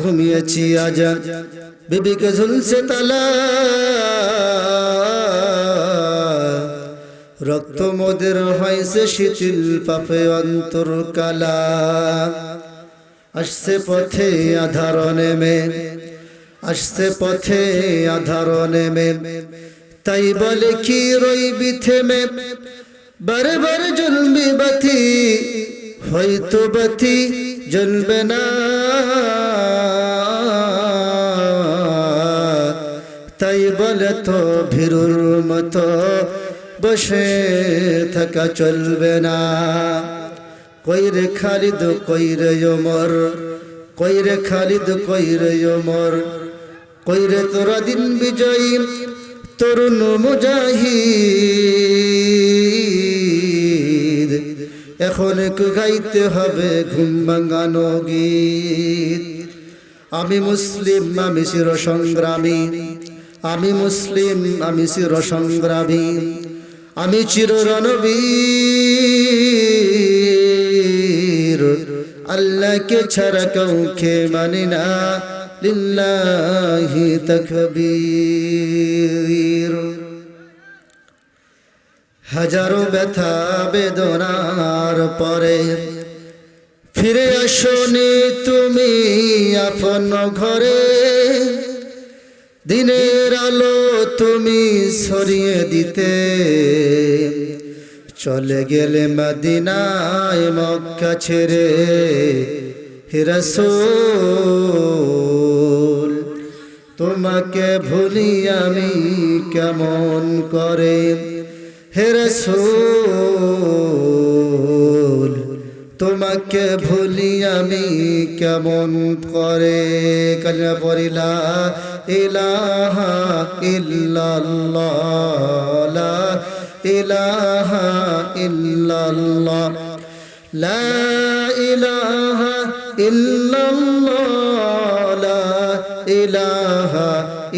ঘুমিয়েছি আজ বিবিকে ঝুলছে তালা রক্ত মোদের হয়েছে শিথিল পাপে অন্তর কালা আসছে পথে আধার নেমে আসছে পথে আধার নেমে তাই বলে কি রইবি থেমে বারবার জ্বলবি বাতি হয়তো বাতি জ্বলবে না তাই বলে তো ভীরুর মতো বসে থাকা চলবে না কইরে খালিদ কইরে ওমর কইরে খালিদ কইরে ওমর কইরে তোরা দিন বিজয়ী তরুণ মুজাহিদ এখন গাইতে হবে ঘুম ভাঙানো গীত আমি মুসলিম আমি চির সংগ্রামী আমি মুসলিম আমি চির সংগ্রামী আমি চির রণবীর আল্লাহকে ছাড়া কাউকে মানি না লিল্লাহি তাকবীর হাজারো ব্যথা বেদনার পরে ফিরে আসনি তুমি আপন ঘরে দিনের আলো তুমি ছড়িয়ে দিতে চলে গেলে মদিনায় মক্কা ছেড়ে হে রাসূল তোমাকে ভুলি আমি কেমন করে হে রাসূল তোমাকে ভুলি আমি কেমন করে কালিমা পড়ি লা ইলাহা ইল্লাল্লাহ লা ইলাহা ইল্লাল্লাহ লা ইলাহা ইল্লাল্লাহ লা ইলাহা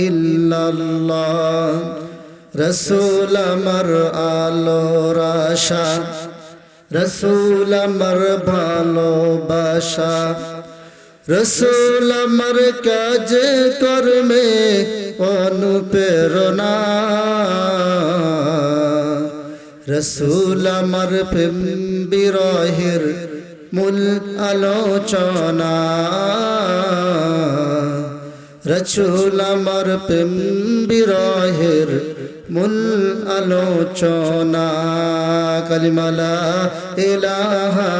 ইল্লাল্লাহ রাসূল আমার আলোর আশা রাসূল আমার ভালোবাসা রাসূল আমার কাজ কর্মে অনুপ্রেরণা রাসূল আমার প্রেম বিরহের মূল আলোচনা রাসূল আমার প্রেম বিরহের মূল আলোচনা কালিমা লা ইলাহা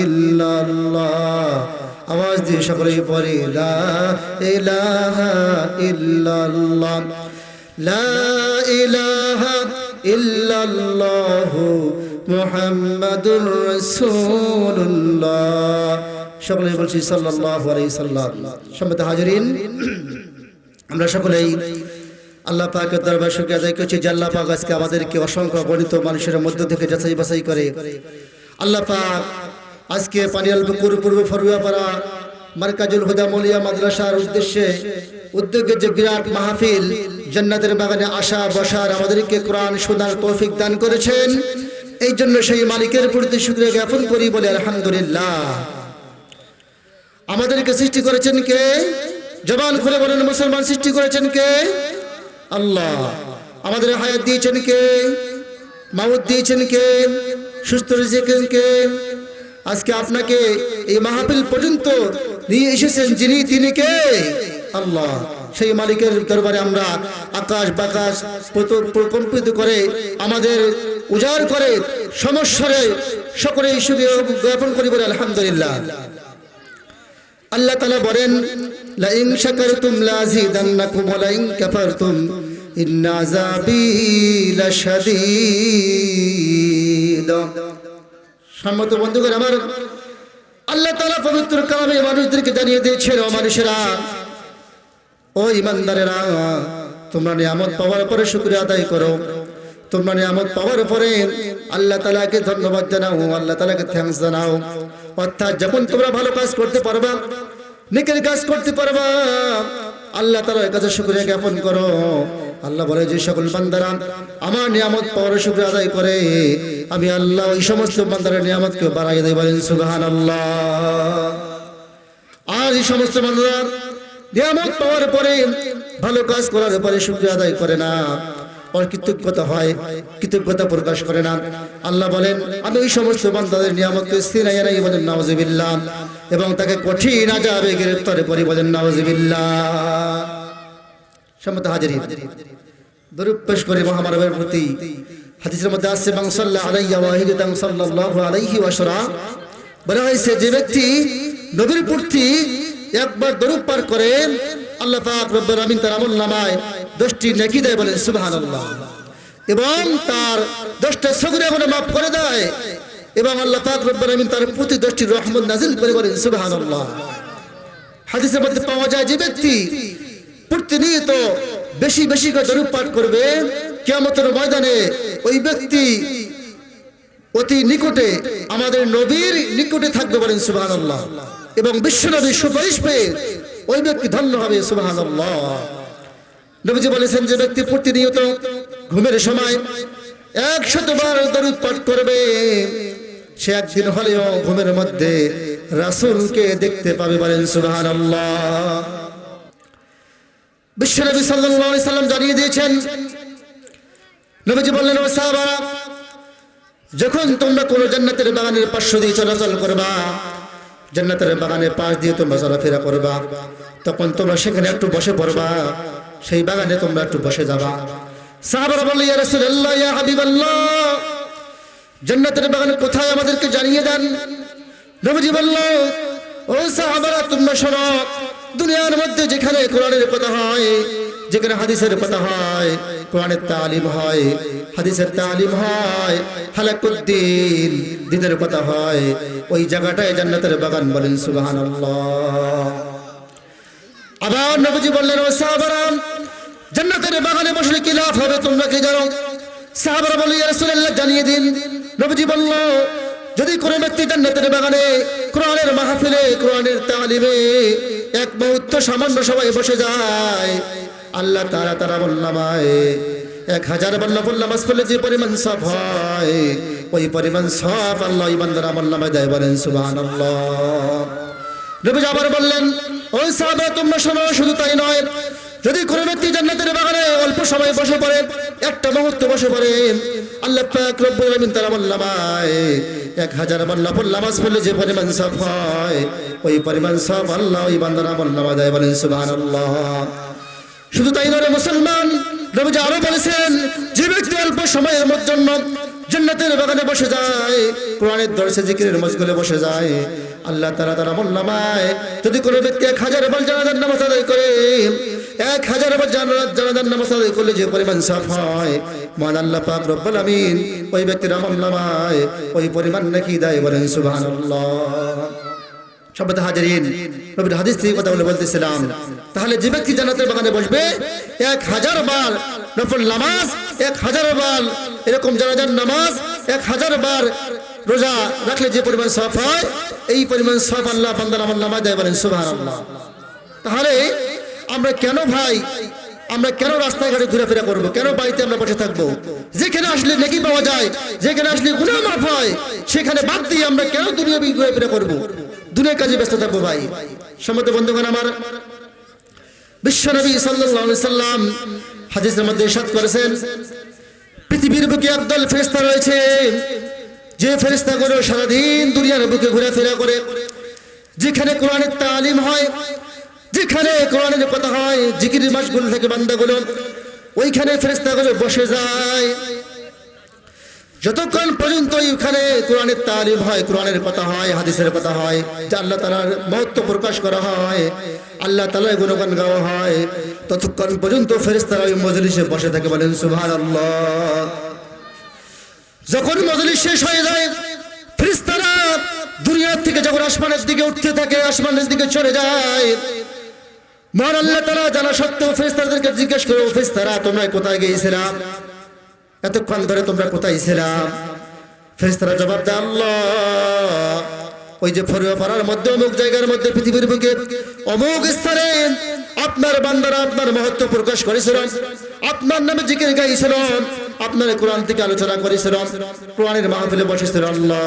ইল্লাল্লাহ আওয়াজ দিয়ে সকলেই পড়ি লা ইলাহা ইল্লাল্লাহ লা ইলাহা ইল্লাল্লাহু মুহাম্মাদুর রাসূলুল্লাহ সকলেই বলছি সাল্লাল্লাহু আলাইহি সাল্লাম সম্মানিত হাজিরিন আমরা সকলেই আল্লাহ পাকের দরবারে শুকরিয়া আদায় করছি যে আল্লাহ পাক আজকে আমাদেরকে অসংখ্য গণিত মানুষের মধ্য থেকে যাচাই বাছাই করে আল্লাহ পাক আজকে পানিয়াল পুকুর পূর্ব ফরুয়াপাড়া মারকাজুল হুদা মলিয়া মাদ্রাসার উদ্যোগে যে বিরাট মাহফিল জান্নাতের বাগানে আসা বসার আমাদেরকে কোরআন শোনার তৌফিক দান করেছেন এই জন্য সেই মালিকের প্রতি শুকরিয়া জ্ঞাপন করি বলে আলহামদুলিল্লাহ আমাদেরকে সৃষ্টি করেছেন কে জবান খুলে বলেন মুসলমান সৃষ্টি করেছেন কে আল্লাহ আমাদের হায়াত দিয়েছেন কে মাউত দিয়েছেন কে সুস্থ রেখেছেন কে আজকে আপনাকে এই মাহফিল পর্যন্ত নিয়ে এসেছেন যিনি তিনি কে আল্লাহ সেই মালিকের দরবারে আমরা আকাশ বাতাস প্রকম্পিত করে আমাদের উজাড় করে সমস্যারে সকলেই শুকরিয়া জ্ঞাপন করি বলে আলহামদুলিল্লাহ আল্লাহ তাআলা বলেন লা ইন শাকারতুম লাযিদান্নাকুম ওয়া লা ইন কাফারতুম ইন্না আযাবি লাশাদীদ সম্মানিত বন্ধুগণ আমার আল্লাহ তাআলা পবিত্র কালামে মানুষদেরকে জানিয়ে দিয়েছেন ও মানুষেরা ও ঈমানদারেরা তোমরা নিয়ামত পাওয়ার পরে শুকরিয়া আদায় করো তোমরা নিয়ামত পাওয়ার পরে আল্লাহ তাআলাকে ধন্যবাদ জানাও আল্লাহ তাআলাকে থ্যাঙ্কস জানাও অর্থাৎ যখন তোমরা ভালো কাজ করতে পারবা নেকের কাজ করতে পারবা আল্লাহ তাআলার কাছে শুকরিয়া জ্ঞাপন করো আল্লাহ বলে যে সকল বান্দারা আমার নিয়ামত পাওয়ার শুকরিয়া আদায় করে আমি আল্লাহ ওই সমস্ত বান্দার নিয়ামতকে বাড়াই দেই বলেন সুবহানাল্লাহ আর এই সমস্ত বান্দারা নিয়ামত পাওয়ার পরে ভালো কাজ করার পরে শুকরিয়া আদায় করে না, আর কৃতজ্ঞতা হয়, কৃতজ্ঞতা প্রকাশ করে না। আল্লাহ বলেন আমি ওই সমস্ত বান্দাদের নিয়ামতকে ছিনাইয়া নাই, বলেন নাউযুবিল্লাহ, এবং তাকে কঠিন আযাবে গ্রেফতারে করে, বলেন নাউযুবিল্লাহ। সম্মানিত হাজিরিন, দরুদ পেশ করে মহামানবের প্রতি। হাদিসের মধ্যে আছে মান সাল্লা আলাইহি ওয়াহিদান সাল্লাল্লাহু আলাইহি ওয়াসাল্লাম, বলা হয়েছে যে ব্যক্তি নবীর প্রতি একবার দরুদ পাঠ করে আল্লাহ পাক রব্বুল আমিন তার আমলনামায় 10টি নেকি দেয়, বলেন সুবহানাল্লাহ, এবং তার 10টা সগীরা গুনাহ মাফ করে দেয়, এবং আল্লাহ পাক রব্বুল আমিন তার প্রতি 10টি রহমত নাযিল করে, বলেন সুবহানাল্লাহ। হাদিসের মধ্যে পাওয়া যায় যে ব্যক্তি প্রতিনিয়ত বেশি বেশি করে দরুদ পাঠ করবে, কিয়ামতের ময়দানে ওই ব্যক্তি অতি নিকটে আমাদের নবীর নিকটে থাকবে, বলেন সুবহানাল্লাহ, এবং বিশ্বনবীর সুপারিশ পেয়ে ওই ব্যক্তি ধন্য হবে, সুবহানাল্লাহ। নবীজি বলেছেন যে ব্যক্তি প্রতিনিয়ত ঘুমের সময় 100 বার দরুদ পাঠ করবে, সে একদিন হলেও ঘুমের মধ্যে রাসূলকে দেখতে পাবে, বলেন সুবহানাল্লাহ। বিশ্বনবী সাল্লাল্লাহু আলাইহি সাল্লাম জানিয়ে দিয়েছেন, নবীজি বললেন ও সাহাবারা, যখন তোমরা কোন জান্নাতের বাগানের পাশ দিয়ে চলাচল করবা, জান্নাতের বাগানের পাশ দিয়ে তোমরা চলাফেরা করবা, তখন তোমরা সেখানে একটু বসে পড়বা, সেই বাগানে তোমরা একটু বসে যাবা। সাহাবারা বললেন ইয়া রাসূলুল্লাহ, ইয়া হাবিবাল্লাহ, জান্নাতের বাগান কোথায় আমাদেরকে জানিয়ে দেন। নবীজি বললেন ও সাহাবারা, তোমরা শোনো, দুনিয়ার মধ্যে যেখানে কোরআনের কথা হয়, যেখানে হাদিসের কথা হয়, কোরআনের তালিম হয়, হাদিসের তালিম হয়, হালাকুদ্দিন দ্বীনের কথা হয়, ওই জায়গাটায় জান্নাতের বাগান, বলেন সুবহানাল্লাহ। আবার নবীজি বললেন ও সাহাবারা, জান্নাতের বাগানে বসলে কি লাভ হবে তোমরা কি জানো? সাহাবারা বললেন ইয়া রাসূলুল্লাহ, জানিয়ে দিন। নবীজি বলল, যদি কোনো ব্যক্তি জান্নাতের বাগানে কোরআনের মাহফিলে, কোরআনের তালিমে এক মুহূর্ত সামান্য সবাই বসে যায়, আল্লাহ তাআলা তার আমলনামায় 1000 বার নফল নামাজ পড়লে যে পরিমাণ সওয়াব হয়, ওই পরিমাণ সওয়াব আল্লাহ ওই বান্দার আমলনামায় দেয়, বলেন সুবহানাল্লাহ। নবীজি আবার বললেন ও সাহাবা, তোমরা শোনো, শুধু তাই নয়, যদি কোনো ব্যক্তি জান্নাতের বাগানে অল্প সময় বসে পড়ে, একটা মুহূর্ত বসে পড়ে, আল্লাহ পাক রব্বুল আমিন তার আমলনামায় 1000 বার নফল নামাজ পড়লে যে পরিমাণ সওয়াব হয়, ওই পরিমাণ সওয়াব আল্লাহ ওই বান্দার আমলনামায় দেয়, বলেন সুবহানাল্লাহ। শুধু তাই নয় মুসলমান, নবীজি আরো বলেছেন, যে ব্যক্তি অল্প সময়ের জন্য জান্নাতের বাগানে বসে যায়, কোরআনের দরসে জিকিরের মজগুলে বসে যায়, আল্লাহ তাআলা তার আমলনামায় যদি কোনো ব্যক্তি 1000 বার জানাজার নামাজ আদায় করে, 1000 বার জানাজার নামাজ আদায় করলে যে পরিমাণ সওয়াব হয়, মহান আল্লাহ পাক রব্বুল আমিন ওই ব্যক্তির আমলনামায় ওই পরিমাণ নেকি দেয়, বলেন সুবহানাল্লাহ। সম্মানিত হাজিরিন, নবীর হাদিস থেকে কথা বলতেছিলাম, তাহলে যে ব্যক্তি জান্নাতের বাগানে বসবে 1000 বার নফল নামাজ, 1000 বার এরকম জানাজার নামাজ, 1000 বার রোজা রাখলে যে পরিমাণ সওয়াব হয়, এই পরিমাণ সওয়াব আল্লাহ বান্দার আমলনামায় দেয়, বলেন সুবহানাল্লাহ। তাহলে আমরা কেন ভাই, আমরা কেন রাস্তাঘাটে ঘোরাফেরা করবো, কেন বাড়িতে আমরা বসে থাকবো? যেখানে আসলে নেকি পাওয়া যায়, যেখানে আসলে গুনাহ মাফ হয়, সেখানে বাদ দিয়ে আমরা কেন দুনিয়াবি ঘোরাফেরা করবো, দুনিয়ার কাজে ব্যস্ত থাকবো? ভাই সম্মানিত বন্ধুগণ আমার, বিশ্বনবী সাল্লাল্লাহু আলাইহি সাল্লাম হাদিসের মধ্যে ইরশাদ করেছেন, পৃথিবীর বুকে একদল ফেরেশতা রয়েছে, যে ফেরেশতাগুলো সারাদিন দুনিয়ার বুকে ঘোরাফেরা করে, যেখানে কোরআনের তালিম হয়, যেখানে কোরআনের কথা হয়, জিকিরের মাসগুলো থেকে বান্দাগুলো ওইখানে ফেরেশতাগুলো বসে যায়, যতক্ষণ পর্যন্ত ওইখানে কোরআনের তালিম হয়, কোরআনের কথা হয়, হাদিসের কথা হয়, যা আল্লাহ তাআলার মহত্ব প্রকাশ করা হয়, আল্লাহ তাআলার গুণগান গাওয়া হয়, ততক্ষণ পর্যন্ত ফেরেশতারা ওই মজলিসে বসে থাকে, বলেন সুবহানাল্লাহ। যখন মজলিস শেষ হয়ে যায়, ফেরেশতারা দুনিয়া থেকে যখন আসমানের দিকে উঠতে থাকে, আসমানের দিকে চলে যায়, মহান আল্লাহ তাআলা জানা সত্ত্বেও ফেরেশতাদেরকে জিজ্ঞেস করে, ফেরেশতারা তোমরা কোথায় গিয়েছিলা, এতক্ষণ ধরে তোমরা কোথায় ছিলা? ফেরেশতারা জবাব দেয়, আল্লাহ ওই যে ফরুয়া পাড়ার মধ্যে অমুক জায়গার মধ্যে পৃথিবীর বুকে অমুক স্থানে আপনার বান্দারা আপনার মহত্ব প্রকাশ করেছিল, আপনার নামে জিকির গাইছিল, আপনার কোরআন থেকে আলোচনা করেছিল, কোরআনের মাহফিলে বসেছিল, আল্লাহ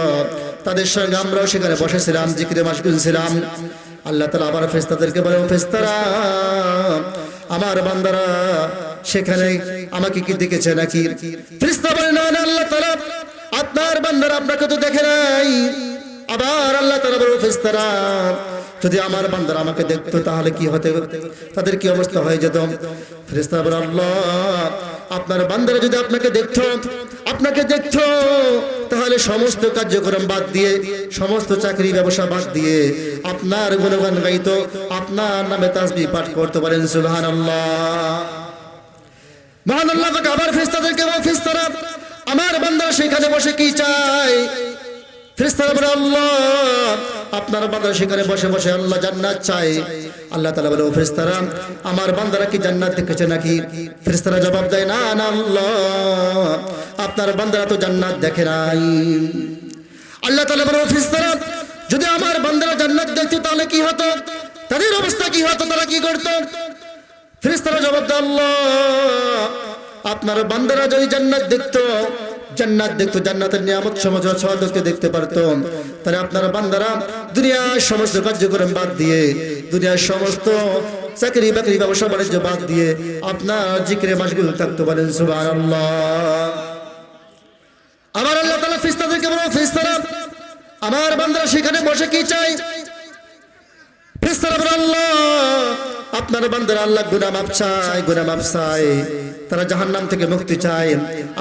তাদের সঙ্গে আমরাও সেখানে বসেছিলাম, জিকিরে মাশগুল ছিলাম, আল্লাহ তাআলা আবার ফেরেশতাদেরকে বলেন, ফেরেশতারা আমার বান্দারা সেখানে আমাকে কি দেখেছে নাকি? ফেরেশতা বলেন, না না আল্লাহ তাআলা আপনার বান্দারা আপনাকে তো দেখে নাই। আবার আল্লাহ তাআলা বলেন, ফেরেশতারা যদি আমার বান্দারা আমাকে দেখতো তাহলে কি হতে, তাদের কি অবস্থা হয়ে যেত? ফেরেশতারা বলেন, আল্লাহ আপনার বান্দারা যদি আপনাকে দেখতো তাহলে সমস্ত কার্যক্রম বাদ দিয়ে, সমস্ত চাকরি ব্যবসা বাদ দিয়ে আপনার গুণগান গাইতো, আপনার নামে তাসবিহ পাঠ করতে পারেন। সুবহানাল্লাহ। মহান আল্লাহ পাক আবার ফেরেশতাদেরকে বলেন, ফেরেশতারা আমার বান্দারা সেখানে বসে কি চায়? ফেরেশতারা বলে, আল্লাহ আপনার বান্দারা সেখানে বসে বসে আল্লাহ জান্নাত চায়। আল্লাহ তাআলা বলে, ও ফেরেশতারা আমার বান্দারা কি জান্নাত দেখেছে নাকি? ফেরেশতারা জবাব দেয়, না না আল্লাহ আপনার বান্দারা তো জান্নাত দেখে নাই। আল্লাহ তাআলা বলে, ও ফেরেশতারা যদি আমার বান্দারা জান্নাত দেখতো তাহলে কি হতো, তাদের অবস্থা কি হতো, তারা কি করতো? ফেরেশতারা জবাব দেয়, আল্লাহ আপনার বান্দারা যদি জান্নাত দেখতো, জান্নাতের নিয়ামত সমস্ত দেখতে পারতো, তাহলে আপনার বান্দারা দুনিয়ার সমস্ত কার্যক্রম বাদ দিয়ে, দুনিয়ার সমস্ত চাকরি বাকরি ব্যবসা বাণিজ্য বাদ দিয়ে আপনার জিকিরে মাশগুল থাকতে পারেন। সুবহানাল্লাহ। আবার আল্লাহ তাআলা ফেরেশতাদেরকে বলেন, ফেরেশতারা আমার বান্দারা সেখানে বসে কি চায়? ফেরেশতারা বলেন, আল্লাহ আপনার বান্দারা আল্লাহ গুনাহ মাফ চায়, তারা জাহান্নাম থেকে মুক্তি চায়।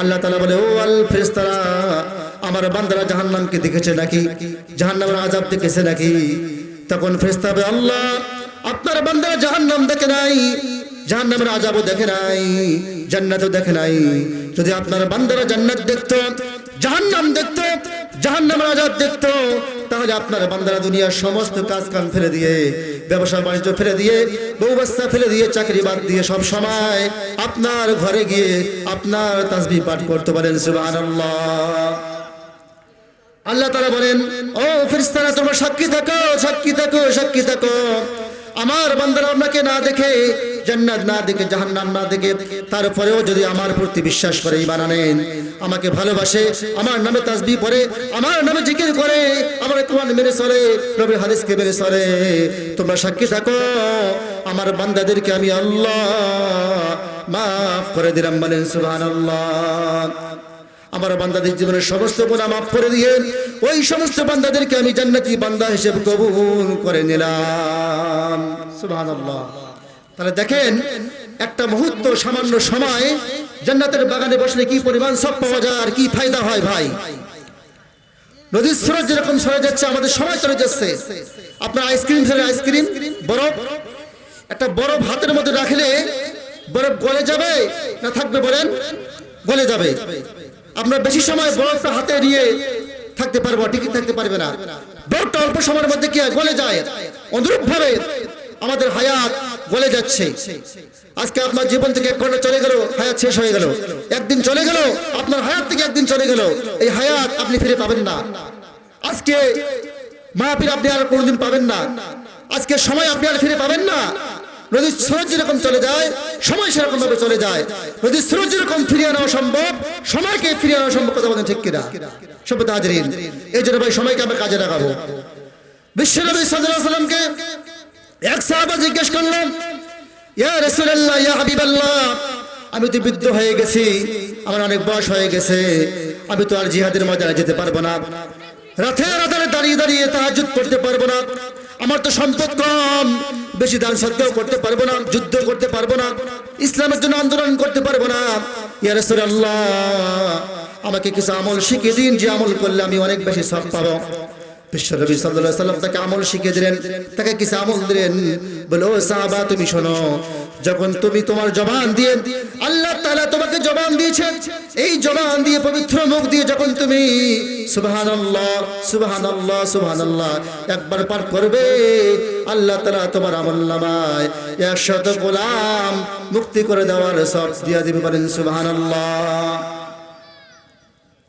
আল্লাহ তাআলা বলে, ও আল ফেরেশতারা আমার বান্দারা জাহান্নামকে দেখেছে নাকি, জাহান্নামের আযাব দেখেছে নাকি? তখন ফেরেশতা বলে, আল্লাহ আপনার বান্দারা জাহান্নাম দেখে নাই, জাহান্নামের আযাবও দেখে নাই, জান্নাতও দেখে নাই। যদি আপনার বান্দারা জান্নাত দেখতো, জাহান্নাম দেখতো, জাহান্নামের আযাব দেখতো, তাহলে আপনার বান্দারা দুনিয়ার সমস্ত কাজ কাম ফেলে দিয়ে, ব্যবসা বাণিজ্য ফেলে দিয়ে, বউ বাচ্চা ফেলে দিয়ে, চাকরি বাদ দিয়ে সব সময় আপনার ঘরে গিয়ে আপনার তাসবিহ পাঠ করতে পারেন। সুবহানাল্লাহ। আল্লাহ তাআলা বলেন, ও ফেরেশতারা তোমরা সাক্ষী থাকো আমার বান্দারা আপনাকে না দেখে, জান্নাত না দেখে, জাহান্নাম না দেখে, তারপরেও যদি আমার প্রতি বিশ্বাস করে, ঈমান আনেন, আমাকে ভালোবাসে, আমার নামে তাসবিহ পড়ে, আমার নামে জিকির করে, আমার কোরআন মেনে চলে, নবীর হাদিসকে মেনে চলে, তোমরা সাক্ষী থাকো আমার বান্দাদেরকে আমি আল্লাহ মাফ করে দিলাম। বলেন সুবহানাল্লাহ। আমার বান্দাদের জীবনের সমস্ত গুনাহ মাফ করে দিয়ে ওই সমস্ত বান্দাদেরকে আমি জান্নাতি বান্দা হিসেবে কবুল করে নিলাম। সুবহানাল্লাহ। তাহলে দেখেন একটা মুহূর্ত, সামান্য সময় জান্নাতের বাগানে বসলে কি পরিমাণ সব পাওয়া যায় আর কি ফায়দা হয় ভাই। নদীর স্রোত যেরকম সরে যাচ্ছে, আমাদের সময় চলে যাচ্ছে। আপনার আইসক্রিম বরফ, একটা বরফ হাতের মধ্যে রাখলে বরফ গলে যাবে না থাকবে? বলেন, গলে যাবে। আমরা বেশি সময় বরফটা হাতে নিয়ে থাকতে পারবো, টিকে থাকতে পারবে না। বরফটা অল্প সময়ের মধ্যে কি গলে যায়। অনুরূপ ভাবে আমাদের হায়াত গলে যাচ্ছে। আজকে আপনার জীবন থেকে এক ঘন্টা চলে গেল, হায়াত শেষ হয়ে গেল। একদিন চলে গেল, আপনার হায়াত থেকে একদিন চলে গেল, এই হায়াত আপনি ফিরে পাবেন না। আজকে মাহফিল আপনি আর কোনোদিন পাবেন না, আজকে সময় আপনি আর ফিরে পাবেন না। নদীর স্রোত যেরকম চলে যায়, সময় সেরকম ভাবে চলে যায়। নদীর স্রোত যেরকম ফিরিয়ে আনা সম্ভব, সময়কে ফিরিয়ে আনা সম্ভব। কথা বলেন ঠিক কিনা? সভ্যতা হাজিরিন, এই জন্য ভাই সময়কে আমরা কাজে লাগাবো। বিশ্বনবী সাল্লাল্লাহু আলাইহি ওয়াসাল্লামকে এক সাহাবা জিজ্ঞেস করলেন, ইয়া রাসূলুল্লাহ, ইয়া হাবিবাল্লাহ, আমি তো বৃদ্ধ হয়ে গেছি, আমার অনেক বয়স হয়ে গেছে, আমি তো আর জিহাদের ময়দানে যেতে পারবো না, রাতের আধারে দাঁড়িয়ে দাঁড়িয়ে তাহাজ্জুদ পড়তে পারবো না, আমার তো সম্পদ কম, বেশি দান সদকাও করতে পারবো না, যুদ্ধ করতে পারবো না, ইসলামের জন্য আন্দোলন করতে পারবো না। ইয়া রাসূলুল্লাহ, আমাকে কিছু আমল শিখিয়ে দিন, যে আমল করলে আমি অনেক বেশি সওয়াব পাবো। বিশ্বনবী সাল্লাল্লাহু আলাইহি ওয়াসাল্লাম তাকে আমল শিখিয়ে দিলেন, তাকে কিছু আমল দিলেন। বলো সাহাবা, তুমি শোনো, যখন তুমি তোমার জবান দিয়ে, আল্লাহ তাআলা তোমাকে জবান দিয়েছেন, এই জবান দিয়ে, পবিত্র মুখ দিয়ে যখন তুমি সুবহানাল্লাহ সুবহানাল্লাহ সুবহানাল্লাহ একবার পাঠ করবে, আল্লাহ তাআলা তোমার আমলনামায় 100 গোলাম মুক্তি করে দেওয়ার সওয়াব দিয়ে দিবে। বলেন সুবহানাল্লাহ।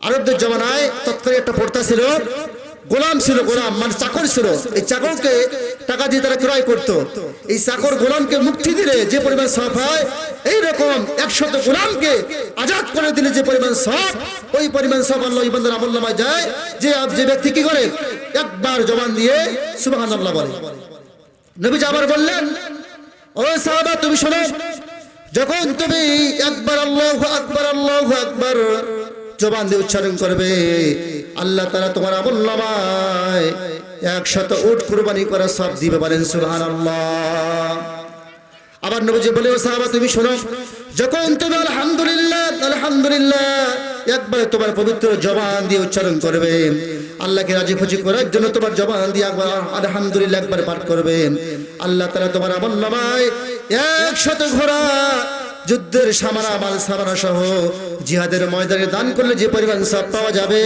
আরবদের জমানায় তৎকালীন একটা প্রথা ছিল, গোলাম ছিল, গোলাম মানে চাকর ছিল। এই চাকরকে টাকা দিয়ে তারা ক্রয় করত। এই চাকর গোলামকে মুক্তি দিলে যে পরিমাণ সওয়াব হয়, এইরকম 100 গোলামকে আজাদ করে দিলে যে পরিমাণ সওয়াব, ওই পরিমাণ সওয়াব আল্লাহ বান্দার আমলনামায় যায়। যে ব্যক্তি কি করে, একবার জবান দিয়ে সুবহানাল্লাহ বলে। নবীজি আবার বললেন, ও সাহাবা তুমি শোনো, যখন তুমি একবার আল্লাহু আকবার জবান দিয়ে উচ্চারণ করবে, আল্লাহ তাআলা তোমার আমলনামায় 100 উট কুরবানি করা সওয়াব দিবে, বলেন সুবহানাল্লাহ। আবার নবীজি বলে, ও সাহাবা তুমি শোনো, যখন তুমি আলহামদুলিল্লাহ একবার তোমার পবিত্র জবান দিয়ে উচ্চারণ করবে, আল্লাহকে রাজি খুশি করার জন্য তোমার জবান দিয়ে একবার আলহামদুলিল্লাহ একবার পাঠ করবে, আল্লাহ তাআলা তোমার আমলনামায় 100 ঘোড়া যুদ্ধের সামানা মাল সামানা সহ জিহাদের ময়দানে দান করলে যে পরিমাণ সওয়াব পাওয়া যাবে,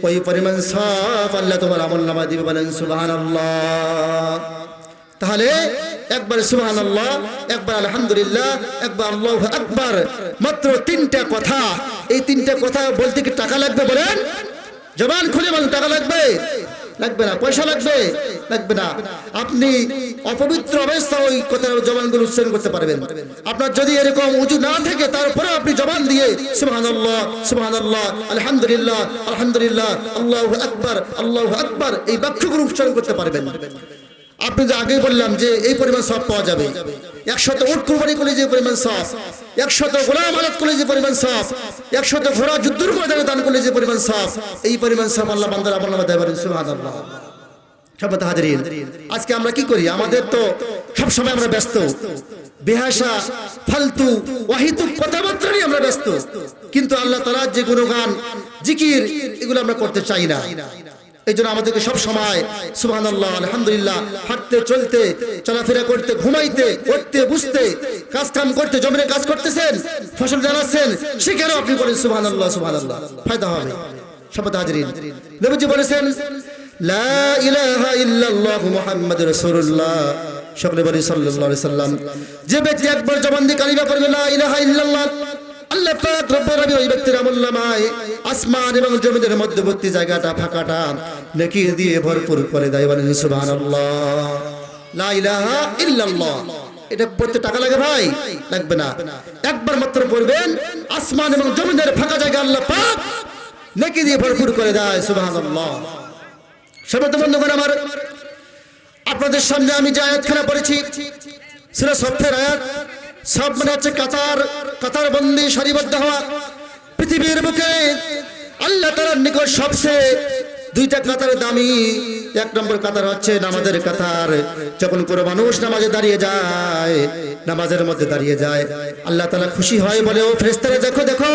ওই পরিমাণ সওয়াব আল্লাহ তোমার আমলনামায় দিবে, বলেন সুবহানাল্লাহ। তাহলে একবার সুবহানাল্লাহ, একবার আলহামদুলিল্লাহ, একবার আল্লাহু আকবার, মাত্র 3টা কথা। এই 3টা কথা বলতে কি টাকা লাগবে? বলেন, জবান খুলে বলেন, টাকা লাগবে? লাগবে না। পয়সা লাগবে? লাগবে না। আপনি অপবিত্র অবস্থায় ওই কথা জবানগুলো উচ্চারণ করতে পারবেন। আপনার যদি এরকম উজু না থাকে, তারপরে আপনি জবান দিয়ে সুবহানাল্লাহ সুবহানাল্লাহ আলহামদুলিল্লাহ আলহামদুলিল্লাহ আল্লাহু আকবার এই বাক্যগুলো উচ্চারণ করতে পারবেন। আপনি যে আগে বললাম যে এই পরিমাণ সওয়াব পাওয়া যাবে, 100 উট কুরবানি করলে যে পরিমাণ সওয়াব, 100 গোলাম আলাদ করলে যে পরিমাণ সওয়াব, 100 ঘোড়া যুদ্ধের ময়দানে দান করলে যে পরিমাণ সওয়াব, এই পরিমাণ সওয়াব আল্লাহ বান্দার আমলনামায় দেয়, বলেন সুবহানাল্লাহ। সম্মানিত হাজিরিন, আজকে আমরা কি করি? আমাদের তো সব সময় আমরা ব্যস্ত, বেহাসা ফালতু ওয়াহিতুক কথাবার্তা নিয়ে আমরা ব্যস্ত, কিন্তু আল্লাহ তাআলার যে গুণগান জিকির এগুলো আমরা করতে চাই না। এই জন্য আমাদেরকে সব সময় সুবহানাল্লাহ আলহামদুলিল্লাহ, হাঁটতে চলতে চলাফেরা করতে, ঘুমাইতে উঠতে বুঝতে, কাজ কাম করতে, জমিনে কাজ করতেছেন, ফসল জানাচ্ছেন, সেখানে আপনি বলেন সুবহানাল্লাহ সুবহানাল্লাহ, ফায়দা হবে। সম্মানিত হাজিরিন, নবীজি বলেছেন লা ইলাহা ইল্লাল্লাহু মুহাম্মাদুর রাসূলুল্লাহ, সকলে বলি সাল্লাল্লাহু আলাইহি সাল্লাম। যে ব্যক্তি একবার জবান দিয়ে কালিমা পড়বে লা ইলাহা ইল্লাল্লাহ, আল্লাহ পাক রব্বুল আলামিন ওই ব্যক্তির আমলনামায় আসমান এবং জমিনের মধ্যবর্তী জায়গাটা ফাঁকাটা নেকি দিয়ে ভরপুর করে দেয়, বলেন সুবহানাল্লাহ। লা ইলাহা ইল্লাল্লাহ, এটা পড়তে টাকা লাগে ভাই? লাগবে না। একবার মাত্র পড়বেন, আসমান এবং জমিনের ফাঁকা জায়গা আল্লাহ পাক নেকি দিয়ে ভরপুর করে দেয়, সুবহানাল্লাহ। সম্মানিত বন্ধুগণ আমার, আপনাদের সামনে আমি যে আয়াতখানা পড়েছি সূরা সফের আয়াত। সব মানে হচ্ছে কাতার বন্দি, সারিবদ্ধ হওয়া। পৃথিবীর বুকে আল্লাহ তাআলার নিকট সবচেয়ে 2টা কাতার দামি। 1 নম্বর কাতার হচ্ছে নামাজের কাতার। যখন কোনো মানুষ নামাজে দাঁড়িয়ে যায়, নামাজের মধ্যে দাঁড়িয়ে যায়, আল্লাহ তাআলা খুশি হয়, বলে ও ফেরেশতারা দেখো দেখো,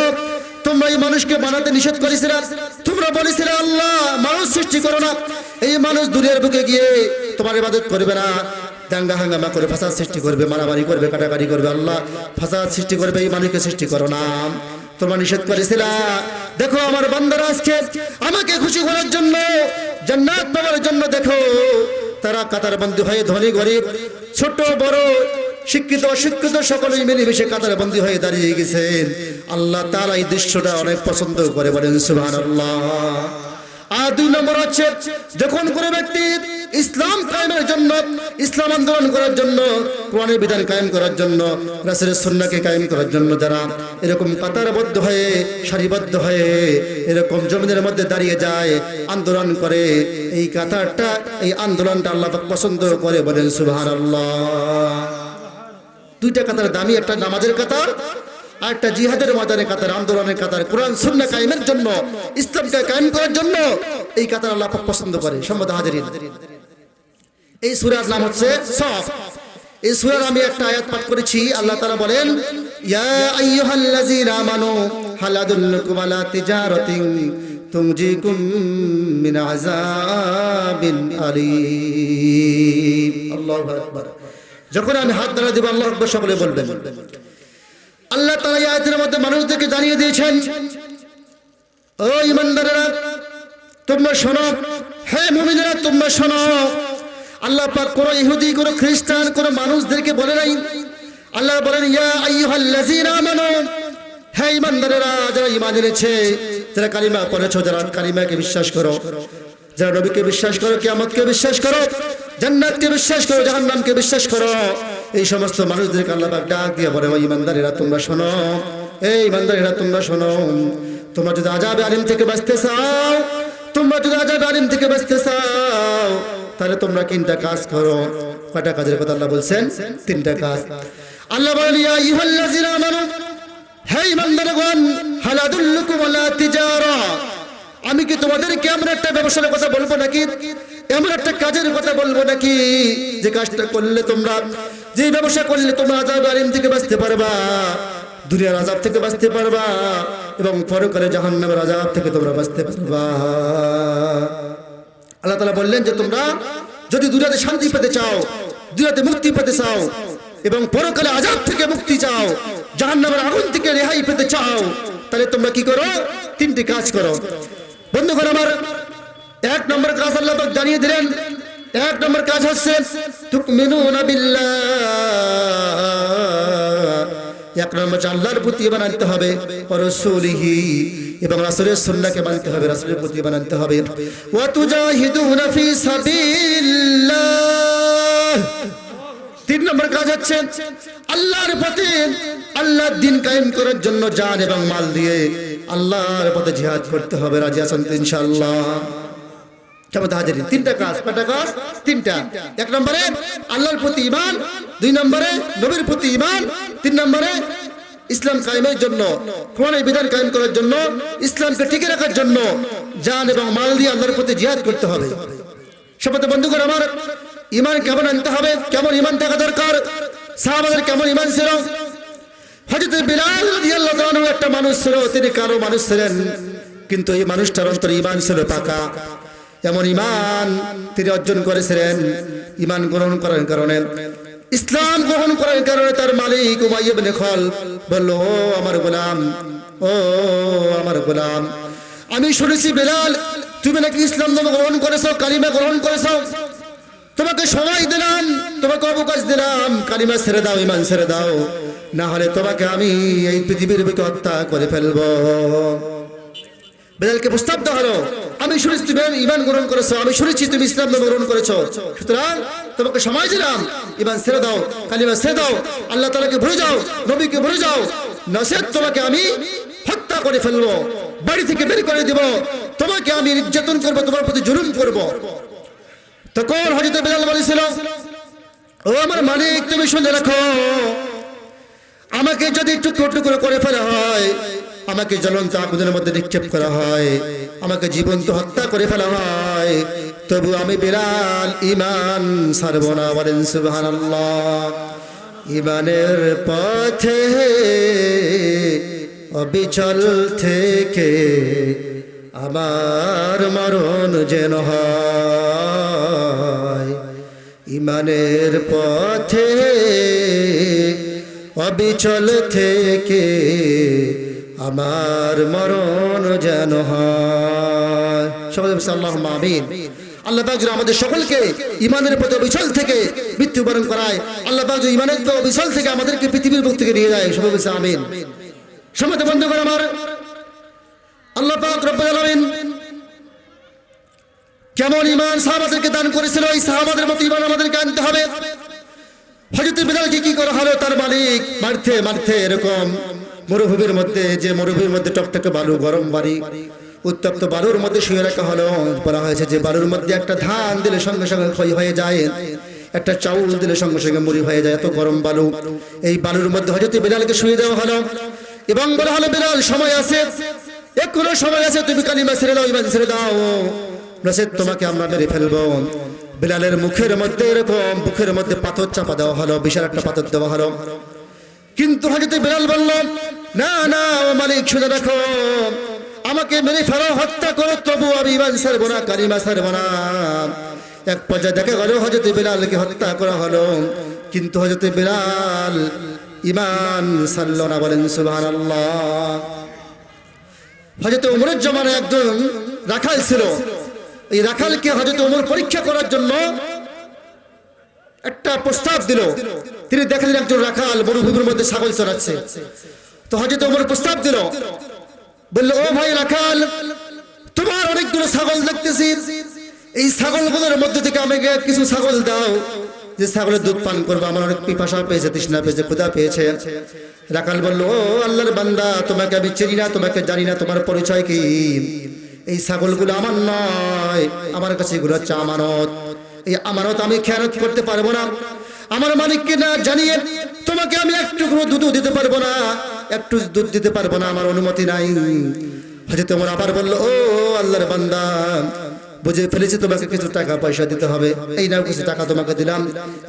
তোমরা এই মানুষকে বানাতে নিষেধ করেছিলে, তোমরা বলেছিলে আল্লাহ মানুষ সৃষ্টি করো না, এই মানুষ দুনিয়ার বুকে গিয়ে তোমার ইবাদত করবে না, দাঙ্গা হাঙ্গামা করে ফাসাদ সৃষ্টি করবে, মারামারি করবে, কাটাকাটি করবে, আল্লাহ ফাসাদ সৃষ্টি করবে, এই মানুষকে সৃষ্টি করো না, তোমরা নিষেধ করেছিলা। দেখো আমার বান্দারা আজকে আমাকে খুশি করার জন্য, জান্নাত পাওয়ার জন্য, দেখো তারা কাতারবন্দি হয়ে, ধনী গরিব ছোট বড় শিক্ষিত অশিক্ষিত সকলেই মিলেমিশে কাতারবন্দি হয়ে দাঁড়িয়ে গেছেন। আল্লাহ তাআলা এই দৃশ্যটা অনেক পছন্দ করে, বলেন সুবহানাল্লাহ। আর 2 নম্বর হচ্ছে, যখন কোনো ব্যক্তি ইসলাম কায়েমের জন্য, ইসলাম আন্দোলন করার জন্য, কোরআনের বিধান কায়েম করার জন্য, রাসূলের সুন্নাহকে কায়েম করার জন্য যারা এরকম কাতারবদ্ধ হয়ে, সারিবদ্ধ হয়ে এরকম জমিনের মধ্যে দাঁড়িয়ে যায়, আন্দোলন করে, এই কাতারটা, এই আন্দোলনটা আল্লাহ পাক পছন্দ করে, বলেন সুবহানাল্লাহ। 2টা কাতার দামি, একটা নামাজের কাতার আর একটা জিহাদের ময়দানে কাতার, আন্দোলনের কাতার, কোরআন সুন্নাহ কায়েমের জন্য, ইসলামকে কায়েম করার জন্য এই কাতার আল্লাহ পাক পছন্দ করে। সম্মানিত হাজিরিন, এই সূরার নাম হচ্ছে সফ। এই সূরার আমি একটা আয়াত পাঠ করেছি। আল্লাহ তাআলা বলেন, ইয়া আইয়ুহাল্লাযীনা আমানু হাল আদুল্লুকুম আলা তিজারাতিন তুনজিকুম মিন আযাবিন আলীম। আল্লাহু আকবার। যখন আমি হাত দ্বারা দেব আল্লাহু আকবার সকলে বলবেন। আল্লাহ তাআলা এই আয়াতের মধ্যে মানুষদেরকে জানিয়ে দিয়েছেন, ও ঈমানদারেরা তোমরা শোনো, হে মুমিনেরা তোমরা শোনো। আল্লাহ পাক কোন ইহুদি, কোন খ্রিস্টান, কোন মানুষদেরকে বলে নাই। আল্লাহ বলেন, ইয়া আইয়ুহাল্লাযীনা আমানু, হে ঈমানদারেরা, যারা ঈমান এনেছে, যারা কালিমা পড়েছো, যারা কালিমাকে বিশ্বাস করো, যারা নবীকে বিশ্বাস করো, কিয়ামতকে বিশ্বাস করো, জান্নাতকে বিশ্বাস করো, জাহান্নামকে বিশ্বাস করো, এই সমস্ত মানুষদেরকে আল্লাহ পাক ডাক দিয়ে বলে, ও ঈমানদারেরা তোমরা শোনো, এই ঈমানদারেরা তোমরা শোনো, তোমরা যদি আযাবে আলিম থেকে বাঁচতে চাও, তোমরা যদি আযাবে আলিম থেকে বাঁচতে চাও, তাহলে তোমরা তিনটা কাজ করো। কয়টা কাজের কথা আল্লাহ বলছেন? তিনটা কাজ। আল্লাহ বলেন ইয়া আইয়ুহাল্লাযিনা আমানু, হে ঈমানদারগণ, হাল আদুল্লুকুম আলা তিজারা, আমি কি তোমাদেরকে এমন একটা ব্যবসার কথা বলবো নাকি, এমন একটা কাজের কথা বলবো নাকি যে কাজটা করলে তোমরা, যে ব্যবসা করলে তোমরা আযাব আলিম থেকে বাঁচতে পারবা, দুনিয়ার আযাব থেকে বাঁচতে পারবা এবং পরকালে জাহান্নামের আযাব থেকে তোমরা বাঁচতে পারবা। আল্লাহ তাআলা বললেন যে তোমরা যদি দুনিয়াতে শান্তি পেতে চাও, দুনিয়াতে মুক্তি পেতে চাও এবং পরকালে আযাব থেকে মুক্তি চাও, জাহান্নামের আগুন থেকে রেহাই পেতে চাও, তাহলে তোমরা কি করো? তিনটি কাজ করো। বন্ধুগণ আমার, এক নম্বর কাজ আল্লাহ পাক জানিয়ে দিলেন। এক নম্বর কাজ হচ্ছে তুকমিনুনা বিল্লাহ, এক নম্বর আল্লাহর প্রতি ঈমান আনতে হবে, ওয়া রাসূলিহি, এবং রাসূলের সুন্নাহকে মানতে হবে, রাসূলের প্রতি ঈমান আনতে হবে। ওয়া তুজাহিদুনা ফি সাবিলিল্লাহ, তিন নম্বর কাজ হচ্ছে আল্লাহর পথে, আল্লাহর দ্বীন কায়েম করার জন্য জান এবং মাল দিয়ে আল্লাহর পথে জিহাদ করতে হবে। রাজি আছেন তো ইনশাআল্লাহ? কেমন হাজিরিন? তিনটা কাজ। কয়টা কাজ? তিনটা। এক নম্বরে আল্লাহর প্রতি ঈমান, দুই নম্বরে নবীর প্রতি ঈমান, তিন নম্বরে ইসলাম কায়েমের জন্য, কোরআনের বিধান কায়েম করার জন্য, ইসলামকে টিকে রাখার জন্য জান এবং মাল দিয়ে আল্লাহর প্রতি জিহাদ করতে হবে। শপথ বন্ধুগণ আমার, ঈমান কেমন আনতে হবে, কেমন ঈমান থাকা দরকার? সাহাবাদের কেমন ঈমান ছিল? হযরত বিলাল রাদিয়াল্লাহু তাআলা একটা মানুষ ছিল, তিনি কালো মানুষ ছিলেন, কিন্তু এই মানুষটার অন্তরে ঈমান ছিল পাকা। এমন ঈমান তিনি অর্জন করেছিলেন, ঈমান গ্রহণ করার কারণে, ইসলাম গ্রহণ করার কারণে তার মালিক উমাইয়া ইবনে খালদ বলল, ও আমার গোলাম, ও আমার গোলাম, আমি শুনেছি বিলাল তুমি নাকি ইসলাম ধর্ম গ্রহণ করেছো, কালিমা গ্রহণ করেছো, তোমাকে সময় দিলাম, তোমাকে অবকাশ দিলাম, কালিমা ছেড়ে দাও, ঈমান ছেড়ে দাও, না হলে তোমাকে আমি এই পৃথিবীর বুকে হত্যা করে ফেলবো। বিলালকে প্রস্তাব দেওয়া হলো, আমি শুনেছি তুমি ঈমান গ্রহণ করেছো, আমি শুনেছি তুমি ইসলাম ধর্ম গ্রহণ করেছো, সুতরাং তোমাকে সময় দিলাম, ঈমান ছেড়ে দাও, কালিমা ছেড়ে দাও, আল্লাহ তাআলাকে ভুলে যাও, নবীকে ভুলে যাও, নচেৎ তোমাকে আমি হত্যা করে ফেলবো, বাড়ি থেকে বের করে দিব, তোমাকে আমি নির্যাতন করবো, তোমার প্রতি জুলুম করবো। তখন হযরত বিলাল বলেছিল, ও আমার মালিক, তুমি শুনে রাখো, আমাকে যদি টুকরো টুকরো করে ফেলা হয়, আমাকে জ্বলন্ত আগুনের মধ্যে নিক্ষেপ করা হয়, আমাকে জীবন্ত হত্যা করে ফেলা হয়, তবু আমি বিলাল ঈমান ছাড়ব না। বলেন সুবহানাল্লাহ। ঈমানের পথে অবিচল থেকে আমার মরণ যেন হয়, ঈমানের পথে অবিচল থেকে আমার মরণ যেন হয়। সকলে বলুন আল্লাহুম্মা আমিন। আল্লাহ পাক যেন আমাদের সকলকে ঈমানের পথে অবিচল থেকে মৃত্যুবরণ করায়, আল্লাহ পাক যেন ঈমানের পথে অবিচল থেকে আমাদেরকে পৃথিবীর বুক থেকে নিয়ে যায়। সকলে বলুন আমিন। সম্মানিত বন্ধুগণ আমার, আল্লাহ পাক রব্বুল আলামিন কেমন ঈমান সাহাবাদেরকে দান করেছিল, এই সাহাবাদের মতো ঈমান আমাদেরকে আনতে হবে। হযরত বিলালকে কি করা হলো, তার মালিক মারতে মারতে এরকম মরুভূমির মধ্যে, যে মরুভূমির মধ্যে টকটকে বালু, গরম বাড়ি, উত্তপ্ত বালুর মধ্যে শুয়ে রাখা হলো। বলা হয়েছে যে বালুর মধ্যে একটা ধান দিলে সঙ্গে সঙ্গে ক্ষয় হয়ে যায়, একটা চাউল দিলে সঙ্গে সঙ্গে মুড়ি হয়ে যায়, এত গরম বালু। এই বালুর মধ্যে হযরত বিলালকে শুয়ে দেওয়া হলো এবং বলা হলো, বিলাল সময় আছে, এখনো সময় আছে, তুমি কালিমা ছেড়ে দাও, ঈমান ছেড়ে দাও, নচেৎ তোমাকে আমরা মেরে ফেলবো। বিলালের মুখের মধ্যে এরকম বুকের মধ্যে পাথর চাপা দেওয়া হলো, বিশাল একটা পাথর দেওয়া হলো। কিন্তু হযরত বিলাল বলল, না না ও মালিক, শুনে রাখো, আমাকে মেরে ফেলো, হত্যা করো, তবু আমি ঈমান ছাড়বো না, কালিমা ছাড়বো না। এক পর্যায়ে দেখা গেল হযরত বিলালকে হত্যা করা হলো, কিন্তু হযরত বিলাল ঈমান ছাড়লো না। বলেন সুবহানাল্লাহ। হযরত ওমরের জামানায় একজন রাখাল ছিল, এই রাখালকে হযরত ওমর পরীক্ষা করার জন্য একটা প্রস্তাব দিল। তিনি দেখলেন একজন রাখাল মরুভূমির মধ্যে ছাগল চড়াচ্ছে, তো হযরত ওমর প্রস্তাব দিল, বলল, ও ভাই রাখাল, তোমার অনেকগুলো ছাগল দেখতেছি, এই ছাগলগুলোর মধ্যে থেকে আমাকে কিছু ছাগল দাও, যে ছাগলের দুধ পান করবো, আমার অনেক পিপাসা পেয়েছে, তৃষ্ণা পেয়েছে, ক্ষুধা পেয়েছে। রাখাল বলল, ও আল্লাহর বান্দা, তোমাকে আমি চিনি না, তোমাকে জানি না, তোমার পরিচয় কি? এই ছাগলগুলো আমার নয়, আমার কাছে এগুলো হচ্ছে আমানত, এই আমানত আমি খেয়ানত করতে পারবো না। আমার মালিককে না জানিয়ে তোমাকে আমি একটু দুধ দিতে পারবো না, একটু দুধ দিতে পারবো না, আমার অনুমতি নাই। হযরত ওমর আবার বলল, ও আল্লাহর বান্দা, বুঝে ফেলেছি তোমাকে কিছু টাকা পয়সা দিতে হবে, এই নাও কিছু টাকা তোমাকে দিলাম,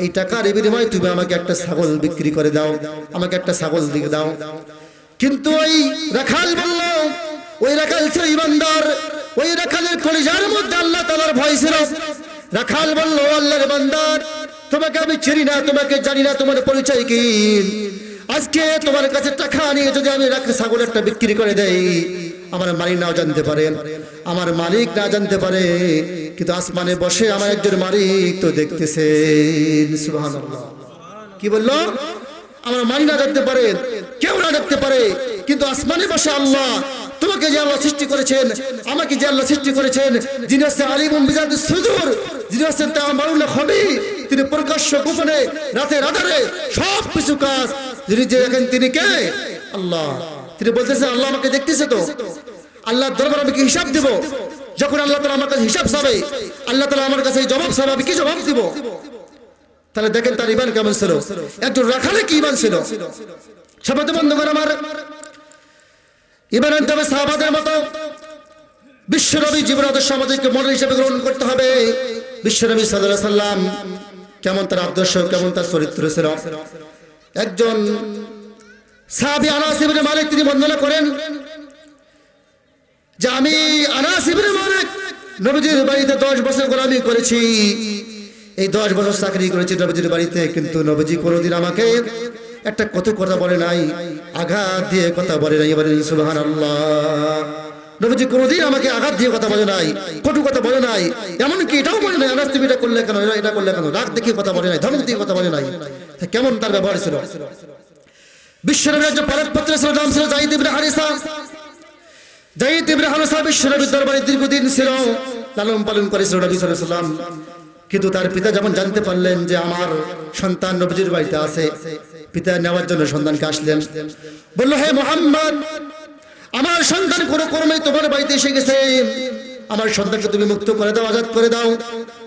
এই টাকার বিনিময়ে তুমি আমাকে একটা ছাগল বিক্রি করে দাও, আমাকে একটা ছাগল দিয়ে দাও। কিন্তু ওই রাখাল বলল, ওই রাখাল ছিল ইমানদার, ওই রাখালের কলিজার মধ্যে আল্লাহ তাআলার ভয় ছিল। রাখাল বলল, আল্লাহর বান্দা, তোমাকে আমি চিনি না, তোমাকে জানি না, তোমার পরিচয় কি? আজকে তোমার কাছে টাকা নিয়ে যদি আমি ছাগল একটা বিক্রি করে দেই, আমার মালিক নাও জানতে পারে, আমার মালিক না জানতে পারে, কিন্তু আসমানে বসে আমার একজন মালিক তো দেখতেছেন। সুবহানাল্লাহ। কি বললো? আমার মালিক না জানতে পারে, কেউ না দেখতে পারে, কিন্তু আসমানে বসে আল্লাহ, তোমাকে যে আল্লাহ সৃষ্টি করেছেন, আমাকে যে আল্লাহ সৃষ্টি করেছেন, যিনি হচ্ছেন আলিমুম বিযাতিস সুদূর, যিনি হচ্ছেন তা'মারুল খবীর, তিনি প্রকাশ্য গোপনে রাতে রাধারে সব কিছু কাজ যিনি যে দেখেন, তিনি কে? আল্লাহ। তিনি বলতেছেন, আল্লাহ আমাকে দেখতেছে তো, আল্লাহর দরবারে আমি কি হিসাব দেব? যখন আল্লাহ তাআলা আমার কাছে হিসাব চাবে, আল্লাহ তাআলা আমার কাছে জবাব চাবে, আমি কি জবাব দিব? তাহলে দেখেন তার ঈমান কেমন ছিল, একজন রাখালে কি ঈমান ছিল। সবাই বন্ধুগণ আমার, ঈমান আনতে হবে সাহাবাদের মতো। বিশ্বনবী জীবন আদর্শ আমাদেরকে মডেল হিসেবে গ্রহণ করতে হবে। বিশ্বনবী সাল্লাল্লাহু আলাইহি সাল্লাম কেমন তার আদর্শ, কেমন তার চরিত্র ছিল। একজন সাহাবী আনাস ইবনে মালিক তিনি বর্ণনা করেন যে আমি আনাস ইবনে মালিক নবীজির বাড়িতে 10 বছর গোলামি করেছি, এই 10 বছর চাকরি করেছি নবীজির বাড়িতে, কিন্তু নবীজি কোনোদিন আমাকে একটা কত কথা বলে নাই, আঘাত দিয়ে কথা বলে নাই। বলেন সুবহানাল্লাহ। নবীজি কোনোদিন আমাকে আঘাত দিয়ে কথা বলে নাই, কটু কথা বলে নাই, এমনকি এটাও বলে নাই আনাস তুমি এটা করলে কেন, এটা করলে কেন, রাগ দেখিয়ে কথা বলে নাই, ধমক দিয়ে কথা বলে নাই। কেমন তার ব্যবহার ছিল। বিশ্বনবীর একজন পালক পুত্র ছিল, নাম ছিল যায়েদ ইবনে হারিসা। যায়েদ ইবনে হারিসা বিশ্বনবীর দরবারে দীর্ঘদিন ছিল, লালন পালন করেছিল নবী সাল্লাল্লাহু আলাইহি ওয়াসাল্লাম। কিন্তু তার পিতা যখন জানতে পারলেন যে আমার সন্তান নবীজির বাড়িতে আছে, পিতা নেওয়ার জন্য সন্তানকে আসলেন, বলল, হে মুহাম্মদ, আমার সন্তান কোনো কর্মে তোমার বাড়িতে এসে গেছে, আমার সন্তানকে তুমি মুক্ত করে দাও, আজাদ করে দাও।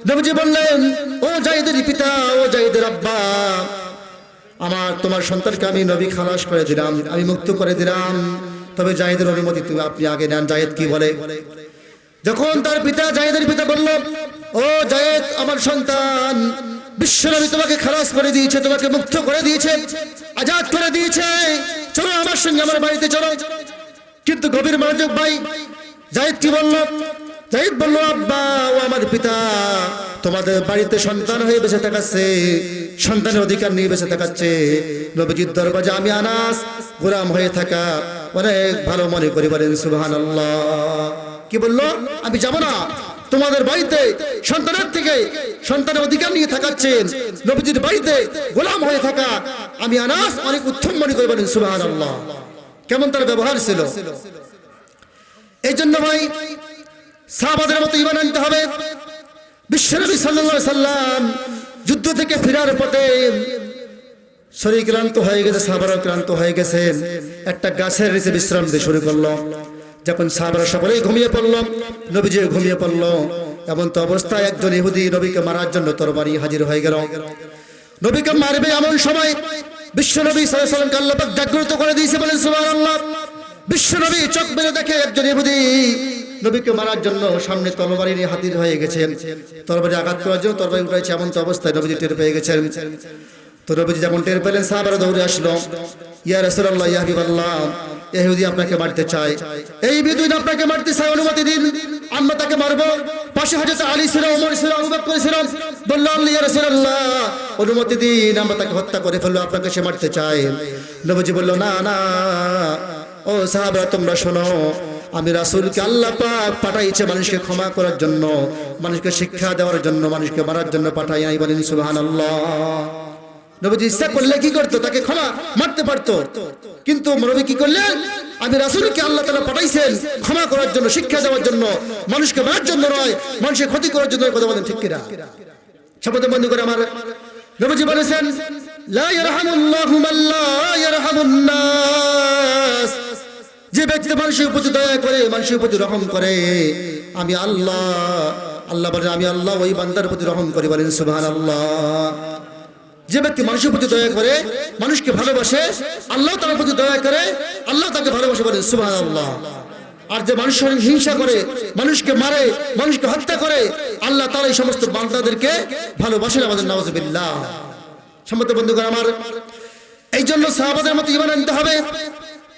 নবীজি বললেন, ও যায়েদের পিতা, ও যায়েদের আব্বা, তোমার সন্তানকে আমি নবী খালাস করে দিলাম, আমি মুক্ত করে দিলাম, তবে যায়েদের অনুমতি তুমি আপনি আগে নেন। যায়েদ কি বলে? যখন তার পিতা যায়েদের পিতা বলল, ও যায়েদ, আমার সন্তান বিশ্বনবী তোমাকে খালাস করে দিয়েছে, তোমাকে মুক্ত করে দিয়েছে, আজাদ করে দিয়েছে, চলো আমার সঙ্গে আমার বাড়িতে চলো। কিন্তু গভীর মনোযোগ ভাই, যায়েদ কি বলল? যায়েদ বলল, আব্বা, ও আমার পিতা, তোমাদের বাড়িতে সন্তান হয়ে বেঁচে থাকাচ্ছে, সন্তানের অধিকার নিয়ে বেঁচে থাকাচ্ছে, নবীজির দরবারে আমি আনাস গোলাম হয়ে থাকা অনেক ভালো মনে করি। বলেন সুবহানাল্লাহ। কি বললো? আমি যাব না, তোমাদের বাড়িতে সন্তানের থেকে সন্তানের অধিকার নিয়ে থাকাচ্ছেন, নবীজির বাড়িতে গোলাম হয়ে থাকা আমি আনাস অনেক উত্তম মনে করি। বলেন সুবহানাল্লাহ। কেমন তার ব্যবহার ছিল। এই জন্য ভাই সাহাবাদের মতো ঈমান আনতে হবে। বিশ্বনবী সাল্লাল্লাহু আলাইহি সাল্লাম যুদ্ধ থেকে ফেরার পথে শরীর ক্লান্ত হয়ে গেছে, সাহাবারা ক্লান্ত হয়ে গেছে, একটা গাছের নিচে বিশ্রাম দিতে শুরু করলো। যখন সাহাবারা সকলেই ঘুমিয়ে পড়লো, নবীজি ঘুমিয়ে পড়লো, এমন তো অবস্থায় একজন ইহুদি নবীকে মারার জন্য তরবারি হাজির হয়ে গেল। নবীকে মারবে এমন সময় বিশ্বনবী সাল্লাল্লাহু আলাইহি সাল্লামকে আল্লাহ পাক জাগ্রত করে দিয়েছে। বলেন সুবহানাল্লাহ। বিশ্বনবী চোখ মেলে দেখে একজন ইহুদি নবীকে মারার জন্য সামনে তরবারি নিয়ে হাজির হয়ে গেছেন, তরবারি আঘাত করার জন্য তরবারি উঠাইছে। এমন তো অবস্থায় নবীজি টের পেয়ে গেছেন। তো নবীজি যখন টের পেলেন, সাহাবারা দৌড়ে আসলো, ইয়া রাসূলুল্লাহ, ইয়া হাবিবাল্লাহ, ইহুদি আপনাকে মারতে চায়, এই বেদুইন আপনাকে মারতে চায়, অনুমতি দিন, আমরা তাকে মারবো। পাশে হযরত আলী ছিল, ওমর ছিল, আবু বকর ছিল। বলল, ইয়া রাসূলুল্লাহ, অনুমতি দিন, আমরা তাকে হত্যা করে ফেলবো, আপনাকে সে মারতে চায়। নবীজি বলল, না না, ও সাহাবারা তোমরা শোনো, আমি রাসূলকে আল্লাহ পাক পাঠাইছে মানুষকে ক্ষমা করার জন্য, মানুষকে শিক্ষা দেওয়ার জন্য, মানুষকে মারার জন্য পাঠাই নাই। বলেন সুবহানাল্লাহ। নবীজি ইচ্ছা করলে কি করতো? তাকে ক্ষমা মারতে পারতো, কিন্তু নবী কি করলেন? আমি রাসূলকে আল্লাহ তাআলা পাঠাইছেন ক্ষমা করার জন্য, শিক্ষা দেওয়ার জন্য, মানুষকে মারার জন্য নয়, মানুষের ক্ষতি করার জন্য। কথা বলেন ঠিক কিনা? শপথ বন্ধু করে আমার নবীজি বলেছেন, লা ইয়ারহামুল্লাহু মান লা ইয়ারহামুন নাস, যে ব্যক্তি মানুষের প্রতি দয়া করে, মানুষের প্রতি রহম করে, আমি আল্লাহ আল্লাহ বলেন আমি আল্লাহ ওই বান্দার প্রতি রহম করি, বলেন সুবহানাল্লাহ। যে ব্যক্তি মানুষের প্রতি দয়া করে, মানুষকে ভালোবাসে, আল্লাহ তার প্রতি দয়া করে, আল্লাহ তাকে ভালোবাসে, বলেন সুবহানাল্লাহ। আর যে মানুষের হিংসা করে, মানুষকে মারে, মানুষকে হত্যা করে, আল্লাহ তাআলা এই সমস্ত বান্দাদেরকে ভালোবাসেন, আমাদের নাউজুবিল্লাহ। সম্মানিত বন্ধুগণ আমার, এই জন্য সাহাবাদের মতো ঈমান আনতে হবে।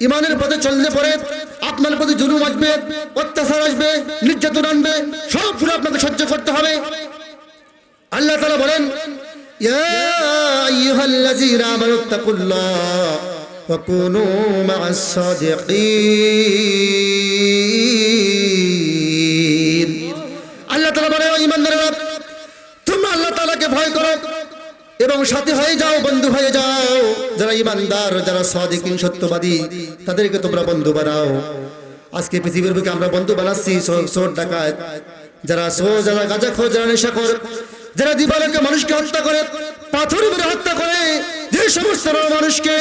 ঈমানের পথে চলতে পরে আপনার প্রতি জুলুম আসবে, অত্যাচার আসবে, নির্যাতন আনবে, সবগুলো আপনাকে সহ্য করতে হবে। আল্লাহ তাআলা বলেন ইয়া আইয়ুহাল্লাযীনা আমানুত্তাকুল্লাহ ওয়া কুনু মা'আস সাদিকিন। আল্লাহ তাআলা বলেন ঈমানদারেরা, তোমরা আল্লাহ তাআলাকে ভয় করো এবং সাথী হয়ে যাও, বন্ধু হয়ে যাও। যারা ঈমানদার, যারা সাদিকিন, সত্যবাদী, তাদেরকে তোমরা বন্ধু বানাও। আজকে পৃথিবীর বুকে আমরা বন্ধু বানাচ্ছি চোর ডাকাত, যারা চোর, যারা গাঁজাখোর, যারা নেশাখোর, যারা দিবালোকে মানুষকে হত্যা করে, পাথর মেরে হত্যা করে, যে সমস্ত মানুষকে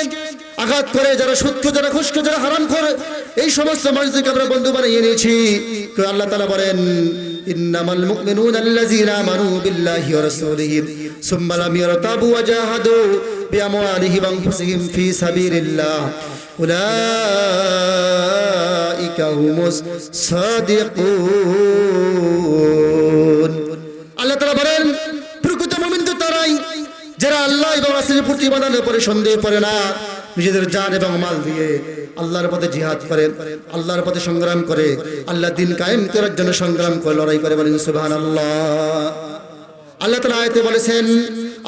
আঘাত করে, যারা সুদখোর, যারা ঘুষখোর, যারা হারামখোর, এই সমস্ত মানুষদেরকে আমরা বন্ধু বানিয়ে নিয়েছি। তো আল্লাহ তাআলা বলেন ইন্নামাল মুমিনুনা আল্লাযীনা আমানু বিল্লাহি ওয়া রাসূলিহি সুম্মা লাম ইয়ারতাবু ওয়া জাহাদু বিআমওয়ালিহিম ওয়া আনফুসিহিম ফি সাবিলিল্লাহ উলাইকা হুমুস সাদিকুন। আল্লাহ তাআলা বলেন প্রকৃত মুমিন তো তারাই যারা আল্লাহ এবং রাসূলের প্রতি ঈমানের উপরে সন্দেহ করে না, নিজেদের জান এবং মাল দিয়ে আল্লাহর পথে জিহাদ করে, আল্লাহর পথে সংগ্রাম করে, আল্লাহর দ্বীন কায়েম করার জন্য সংগ্রাম করে, লড়াই করে, বলেন সুবহানাল্লাহ। আল্লাহ তাআলা আয়াতে বলেছেন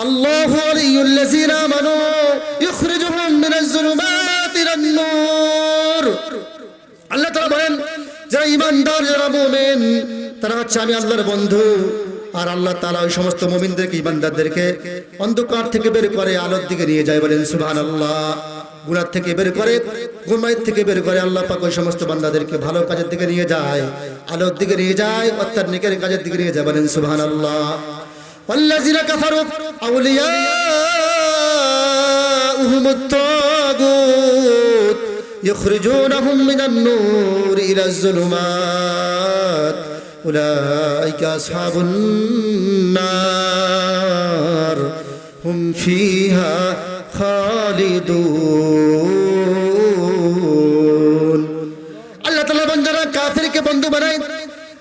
আল্লাহু ওয়ালিয়ুল্লাযীনা আমানু ইখরিজুহুম মিনাজ যুলুমাতি ইলান নূর। আল্লাহ তাআলা বলেন যারা ঈমানদার, যারা মুমিন, তারা হচ্ছে আমি আল্লাহর বন্ধু। আর আল্লাহ তাআলা ওই সমস্ত মুমিনদেরকে, ঈমানদারদেরকে অন্ধকার থেকে বের করে আলোর দিকে নিয়ে যায়, বলেন সুবহানাল্লাহ। গুনাহ থেকে বের করে, গুনাহের থেকে বের করে আল্লাহ পাক ওই সমস্ত বান্দাদেরকে ভালো কাজের দিকে নিয়ে যায়, আলোর দিকে নিয়ে যায়, অর্থাৎ নেকের কাজের দিকে নিয়ে যায়, বলেন সুবহানাল্লাহ। ওয়াল্লাযীনা কাফারু আউলিয়াউহুমুত তাগুত ইখরিজুনাহুম মিনান নূরি ইলাজ যুলুমাত উলাইকা আসহাবুন নার হুম ফিহা খালিদুন। আল্লাহ তাআলা বান্দারা কাফিরকে বন্ধু বানায়,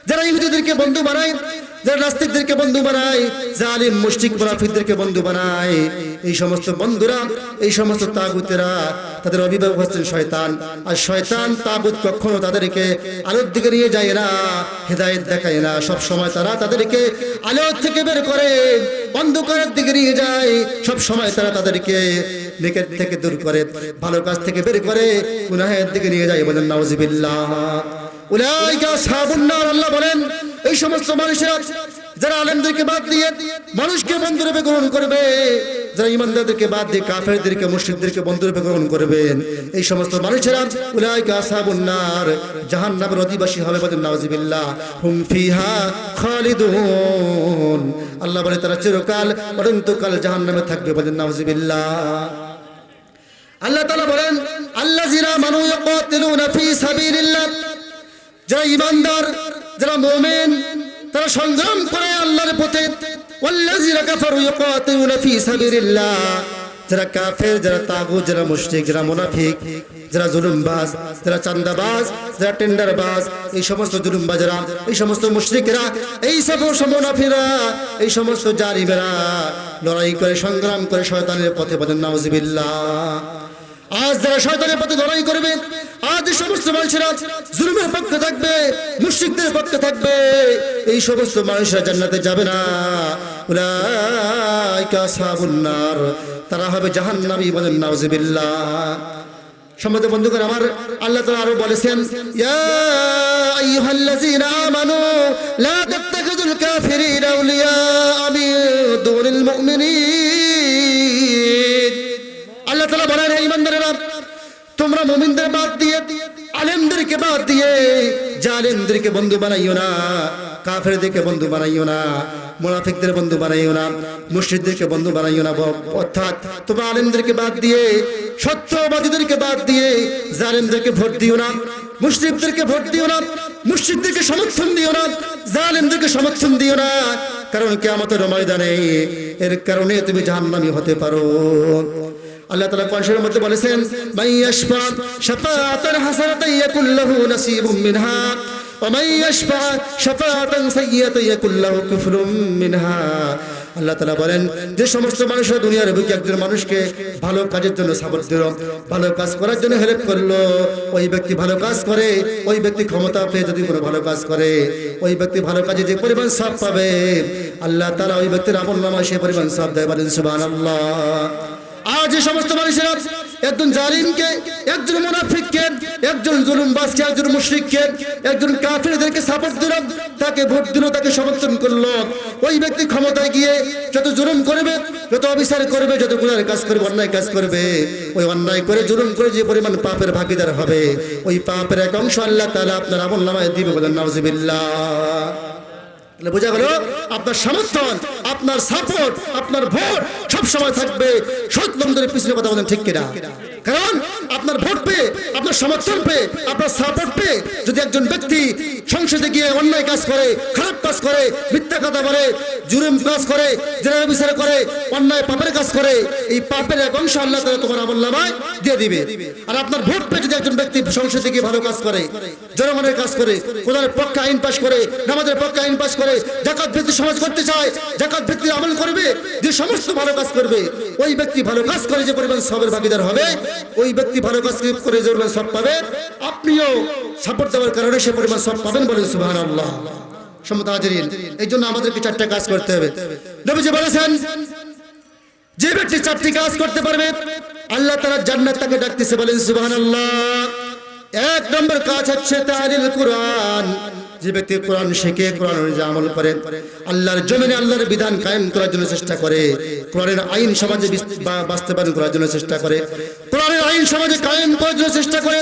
যারা ইহুদিদেরকে বন্ধু বানায়, যারা নাস্তিকদেরকে বন্ধু বানায়, জালিম মুশরিক মুনাফিকদেরকে বন্ধু বানায়, এই সমস্ত বন্ধুরা, এই সমস্ত তাগুতেরা, তাদের অভিভাবক হচ্ছেন শয়তান। আর শয়তান, তাগুত কখনো তাদেরকে আলোর দিকে নিয়ে যায় না, হেদায়েত দেখায় না। সব সময় তারা তাদেরকে আলোর থেকে বের করে অন্ধকারের দিকে নিয়ে যায়। সব সময় তারা তাদেরকে নেকের থেকে দূর করে, ভালো কাজ থেকে বের করে গুনাহের দিকে নিয়ে যায়, বলেন নাউযুবিল্লাহ। উলাইকা আসহাবুন নার। আল্লাহ বলেন এই সমস্ত মানুষেরা যারা আলেমদেরকে বাদ দিয়ে মানুষকে বন্ধুরূপে গ্রহণ করবে, যারা ঈমানদারদেরকে বাদ দিয়ে কাফেরদেরকে, মুশরিকদেরকে বন্ধুরূপে গ্রহণ করবেন, এই সমস্ত মানুষেরা উলাইকা আসহাবুন নার, জাহান্নামের অধিবাসী হবে, বলেন নাউযুবিল্লাহ। হুম ফিহা খালিদুন। আল্লাহ বলে তারা চিরকাল, অনন্তকাল জাহান্নামে থাকবে, বলেন নাউযুবিল্লাহ। আল্লাহ তাআলা বলেন আল্লাযীনা আমানু ইয়াকাতিলুনা ফি সাবিলিল্লাহ, যারা ঈমানদার, যারা মুমিন, তারা সংগ্রাম করে আল্লাহর পথে। ওয়াল্লাযীনা কাফারু ইয়াকাতিলুনা ফি সাবিলিল্লাহ, যারা কাফের, যারা তাগুত, যারা মুশরিক, যারা মুনাফিক, যারা জুলুমবাজ, যারা চাঁদাবাজ, যারা টেন্ডারবাজ, এই সমস্ত জুলুমবাজরা, এই সমস্ত মুশরিকরা, এই সমস্ত মুনাফিকরা, এই সমস্ত জালিমেরা লড়াই করে, সংগ্রাম করে শয়তানের পথে, বলেন নাউযুবিল্লাহ। আজ যারা শয়তানের পথে লড়াই করবে, আজ এই সমস্ত মানুষেরা জুলুমের পক্ষে থাকবে, মুশরিকদের পক্ষে থাকবে, এই সমস্ত মানুষরা জান্নাতে যাবে না। উলাইকা আসহাবুন নার, তারা হবে জাহান্নামী, বলেন নাউযুবিল্লাহ। সম্মানিত বন্ধুগণ আমার, আল্লাহ তাআলা আরো বলেছেন ইয়া আইয়ুহাল্লাযীনা আমানু লা তাত্তাখিযুল কাফিরিনা আউলিয়া মিন দুনিল মুমিনিন। আল্লাহ তাআলা বলেন হে ঈমানদারেরা, তোমরা মুমিনদের বাদ দিয়ে, আলেমদেরকে বাদ দিয়ে জালেমদেরকে বন্ধু বানাইও না, কাফেরদেরকে বন্ধু বানাইও না, মুনাফিকদের বন্ধু বানাইও না, মুশরিকদেরকে বন্ধু বানাইও না। অর্থাৎ তোমরা আলেমদেরকে বাদ দিয়ে, সত্যবাদীদেরকে বাদ দিয়ে জালেমদেরকে ভোট দিও না, মুশরিকদেরকে ভোট দিও না, মুশরিকদেরকে সমর্থন দিও না, জালিমদেরকে সমর্থন দিও না, কারণ কিয়ামতের ময়দানে এর কারণে তুমি জাহান্নামী হতে পারো। আল্লাহ তাআলা কোরআনের মধ্যে বলেছেন, মাইয়াশফা শাফাআতান হাসানাতান ইয়াকুল লাহু নাসিবুম মিনহা ওয়া মাইয়াশফা শাফাআতান সাইয়্যাতান ইয়াকুল লাহু কুফরুম মিনহা। আল্লাহ তাআলা বলেন, যে সমস্ত মানুষরা দুনিয়ার বুকে একজন মানুষকে ভালো কাজের জন্য সাপোর্ট দিল, ভালো কাজ করার জন্য হেল্প করলো, ওই ব্যক্তি ভালো কাজ করে, ওই ব্যক্তি ক্ষমতা পেয়ে যদি কোনো ভালো কাজ করে, ওই ব্যক্তি ভালো কাজে যে পরিমাণ সওয়াব পাবে, আল্লাহ তাআলা ওই ব্যক্তির আমলনামায় সেই পরিমাণ সওয়াব দেয়। বলেন সুবহানাল্লাহ। আজ এই সমস্ত মানুষেরা একজন জালিমকে, একজন মুনাফিককে, একজন জুলুমবাজকে, একজন মুশরিককে, একজন কাফিরদেরকে সাপোর্ট দিল, তাকে ভোট দিল, তাকে সমর্থন করলো, ওই ব্যক্তি ক্ষমতায় গিয়ে যত জুলুম করবে, যত অবিচার করবে, যত গুনাহের কাজ করবে, অন্যায় কাজ করবে, ওই অন্যায় করে জুলুম করে যে পরিমাণ পাপের ভাগীদার হবে, ওই পাপের এক অংশ আল্লাহ তাআলা আপনার আমলনামায় দিবে। বলেন নাউজুবিল্লাহ। বোঝা গেল, আপনার সমর্থন, আপনার সাপোর্ট, আপনার ভোট সব সময় থাকবে সৎ লোকদের পিছনে। কথা বলেন ঠিক কিনা? কারণ আপনার ভোট পেয়ে, আপনার সমর্থন পেয়ে, আপনার সাপোর্ট পেয়ে যদি একজন ব্যক্তি সংসদে গিয়ে অন্যায় কাজ করে, খারাপ কাজ করে, মিথ্যা কথা বলে, জুলুম কাজ করে, জেনারেল বিচার করে, অন্যায় পাপের কাজ করে, এই পাপের এক অংশ আল্লাহ তাআলা তোমার আমলনামায় দিয়ে দিবে। আর আপনার ভোট পেয়ে যদি একজন ব্যক্তি সংসদে গিয়ে ভালো কাজ করে, জনগণের কাজ করে, কোরআনের পক্ষে আইন পাশ করে, নামাজের পক্ষে আইন পাশ করে, যাকাত ভিত্তিক সমাজ করতে চায়, যাকাত ভিত্তিক আমল করবে, যে সমস্ত ভালো কাজ করবে, ওই ব্যক্তি ভালো কাজ করে যে পরিমাণ সওয়াবের ভাগীদার হবে, ওই ব্যক্তি ভালো কাজ করে যে পরিমাণ সওয়াব পাবে, আপনিও সাপোর্ট দেওয়ার কারণে সে পরিমাণ সওয়াব পাবেন। বলেন সুবহানাল্লাহ। সম্মানিত হাজিরিন, এই জন্য আমাদেরকে চারটা কাজ করতে হবে। নবীজি বলেছেন, যে ব্যক্তি চারটি কাজ করতে পারবে আল্লাহ তাআলা জান্নাত তাকে ডাকতেছে। বলেন সুবহানাল্লাহ। এক নম্বর কাজ হচ্ছে তালিল কুরআন। যে ব্যক্তি কোরআন শিখে, কোরআন অনুযায়ী আমল করে, আল্লাহর জমিনে আল্লাহর বিধান কায়েম করার জন্য চেষ্টা করে, কোরআনের আইন সমাজে বাস্তবায়ন করার জন্য চেষ্টা করে, কোরআনের আইন সমাজে কায়েম করার জন্য চেষ্টা করে,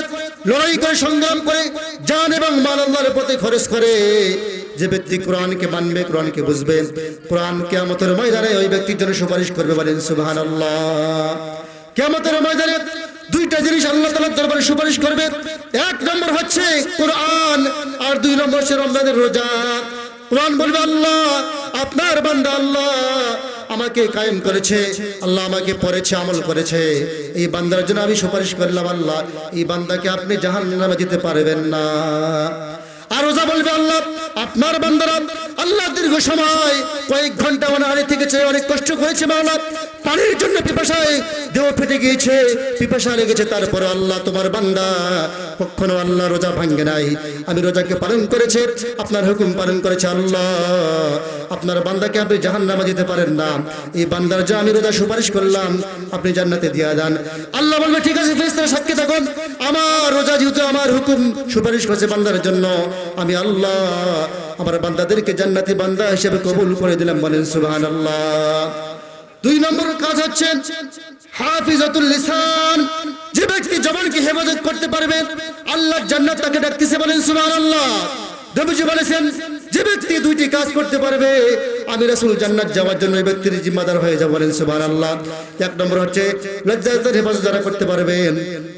লড়াই করে, সংগ্রাম করে, জান এবং মাল আল্লাহর পথে খরচ করে, যে ব্যক্তি কোরআনকে মানবে, কোরআনকে বুঝবে, কোরআন কিয়ামতের ময়দানে ওই ব্যক্তির জন্য সুপারিশ করবে। বলেন সুবহানাল্লাহ। কিয়ামতের ময়দানে দুইটা জিনিস আল্লাহ তাআলার দরবারে সুপারিশ করবে। এক নম্বর হচ্ছে কোরআন, আর দুই নম্বর হচ্ছে রমজানের রোজা। কোরআন বলবে, আল্লাহ আপনার বান্দা আল্লাহ আমাকে কায়েম করেছে, আল্লাহ আমাকে পড়েছে, আমল করেছে, এই বান্দার জন্য আমি সুপারিশ করলাম, আল্লাহ এই বান্দাকে আপনি জাহান্নামে দিতে পারবেন না। আর রোজা বলবে, আল্লাহ আপনার বান্দারা আল্লাহ দীর্ঘ সময় কয়েক ঘন্টা অনাহারে থেকেছে, অনেক কষ্ট করেছে, মাওলা পানির জন্য পিপাসায় দেহ ফেটে গিয়েছে, পিপাসা লেগেছে, তারপরে আল্লাহ তোমার বান্দা কখনো আল্লাহ রোজা ভাঙ্গে নাই, আমি রোজাকে পালন করেছে, আপনার হুকুম পালন করেছে, আল্লাহ আপনার বান্দাকে আপনি জাহান্নামে দিতে পারেন না, এই বান্দার যা আমি রোজা সুপারিশ করলাম আপনি জান্নাতে দিয়ে দেন। আল্লাহ বলবে, ঠিক আছে ফেরেশতারা সাক্ষী থাকুন, আমার রোজা যেহেতু আমার হুকুম সুপারিশ করেছে বান্দার জন্য, আমি আল্লাহ আমার বান্দাদেরকে জান্নাতি বান্দা হিসেবে কবুল করে দিলাম। বলেন সুবহানাল্লাহ। দুই নম্বর কাজ হচ্ছে হাফিজাতুল লিসান। যে ব্যক্তি জবানকে হেফাজত করতে পারবে আল্লাহ জান্নাত তাকে ডাকতেছে। বলেন সুবহানাল্লাহ। নবীজি বলেছেন, যে ব্যক্তি দুইটি কাজ করতে পারবে আমি রাসূল জান্নাত যাওয়ার জন্য ওই ব্যক্তির জিম্মাদার হয়ে যাব। বলেন সুবহানাল্লাহ। এক নম্বর হচ্ছে লজ্জাস্থানের হেফাজত যারা করতে পারবে,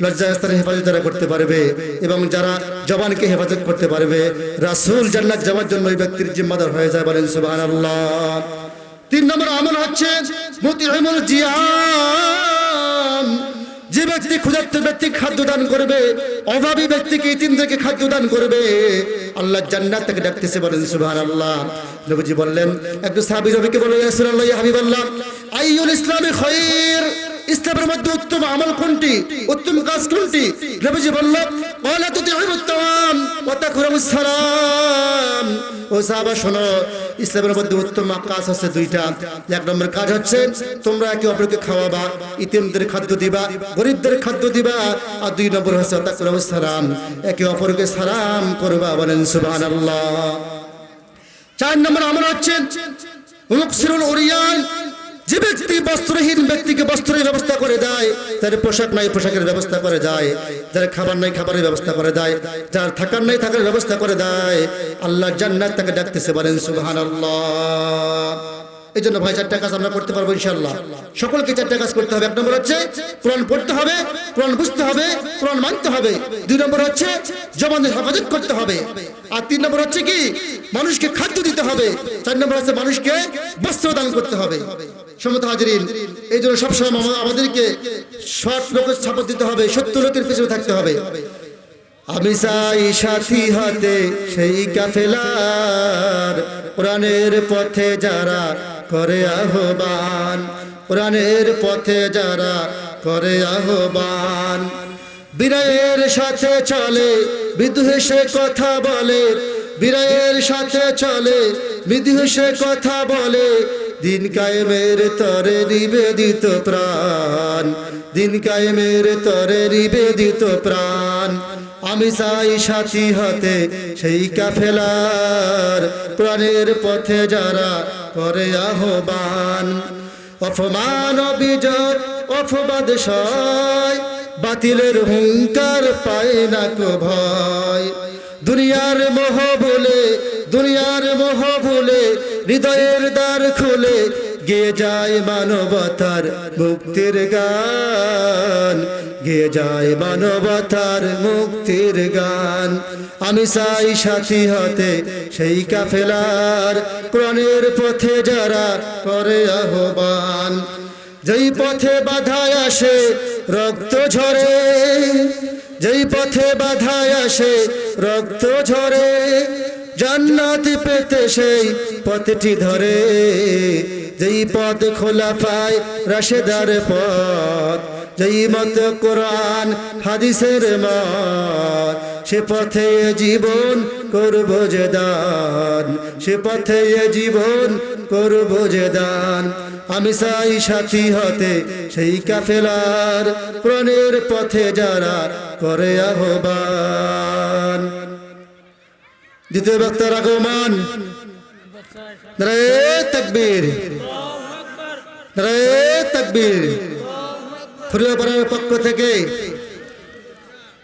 লজ্জাস্থানের হেফাজত যারা করতে পারবে এবং যারা জবানকে হেফাজত করতে পারবে, রাসূল জান্নাত যাওয়ার জন্য ওই ব্যক্তির জিম্মাদার হয়ে যায়। বলেন সুবহানাল্লাহ। তিন নম্বর আমল হচ্ছে মুতিউল জিয়াম। যে ব্যক্তি ক্ষুধার্ত ব্যক্তি খাদ্য দান করবে, অভাবী ব্যক্তিকে, ইতিমদেরকে খাদ্য দান করবে, আল্লাহ জান্নাত তাকে ডাকতেছে। বলেন সুবহানাল্লাহ। নবীজি বললেন, একটু সাহাবী নবীকে বললেন, ইয়া রাসূলুল্লাহ, ইয়া হাবিবাল্লাহ, আইয়ুল ইসলামি খায়র, ইসলামের মধ্যে উত্তম আমল কোনটি, উত্তম কাজ কোনটি? নবীজি বললেন, ওয়ালা তুতিউত তাওয়াম ওয়া তাকরামুস সালাম। ও সাহাবা শোনো, ইসলামের মধ্যে উত্তম কাজ হচ্ছে দুইটা। এক নম্বর কাজ হচ্ছে তোমরা একে অপরকে খাওয়াবা, ইতিমদের খাদ্য দিবা, গরিবদের খাদ্য দিবা, আর দুই নম্বর হচ্ছে তাকরামুস সালাম, একে অপরকে সালাম করবা। বলেন সুবহানাল্লাহ। চার নম্বর আমল হচ্ছে মুকসিরুল উরিয়ান। যে ব্যক্তি বস্ত্রহীন ব্যক্তিকে বস্ত্রের ব্যবস্থা করে দেয়, যার পোশাক নাই পোশাকের ব্যবস্থা করে দেয়, যার খাবার নাই খাবারের ব্যবস্থা করে দেয়, যার থাকার নাই থাকার ব্যবস্থা করে দেয়, আল্লাহ জান্নাত তাকে ডাকতেছে। বলেন সুবহানাল্লাহ। এই জন্য ভাই 4টা কাজ আমরা করতে পারবো ইনশাআল্লাহ। সকলকে 4টা কাজ করতে হবে। 1 নম্বর হচ্ছে কোরআন পড়তে হবে, কোরআন বুঝতে হবে, কোরআন মানতে হবে। 2 নম্বর হচ্ছে জবানের হেফাজত করতে হবে। আর 3 নম্বর হচ্ছে কি মানুষকে খাদ্য দিতে হবে। 4 নম্বর হচ্ছে মানুষকে বস্ত্র দান করতে হবে। সম্মানিত হাজিরিন, এই জন্য সবসময় আমাদেরকে সৎ লোকের সাপোর্ট দিতে হবে, সত্য লোকের পিছনে থাকতে হবে। আমি চাই সাথী হতে সেই কাফেলার, কোরআনের পথে যারা করে আহ্বান, কোরআনের পথে যারা করে আহ্বান। বিনয়ের সাথে চলে বিদ্বেষে কথা বলে, বিনয়ের সাথে চলে বিদ্বেষে কথা বলে। দিন কায়েমের তরে নিবেদিত প্রাণ, দিন কায়েমের তরে নিবেদিত প্রাণ। আমি চাই সাথী হতে সেই কাফেলার, কোরআনের পথে যারা করে আহ্বান। অপমান অভিযোগ অপবাদ সয়, বাতিলের হুঙ্কার পায় না কো ভয়। দুনিয়ার মোহ ভুলে, দুনিয়ার মোহ ভুলে হৃদয়ের দ্বার খুলে গেয়ে যায় মানবতার মুক্তির গান, গেয়ে যায় মানবতার মুক্তির গান। আমি চাই সাথী হতে সেই কাফেলার, কোরআনের পথে যারা করে আহ্বান। যেই পথে বাধায় আসে রক্ত ঝরে, যেই পথে বাধায় আসে রক্ত ঝরে। জান্নাত পেতে সেই পথটি ধরে, যেই পথ খোলা পায় রাশেদার পথ, যেই মত কোরআন হাদিসের মত। সে পথে জীবন করব যে দান, সে পথে জীবন করব যে দান। আমি চাই সাথী হতে সেই কাফেলার, কোরআনের পথে যারা করে আহ্বান। দ্বিতীয় বক্তার আগমন। নারে তাকবীর, নারে তাকবীর। ফুরিয়াপাড়ার পক্ষ থেকে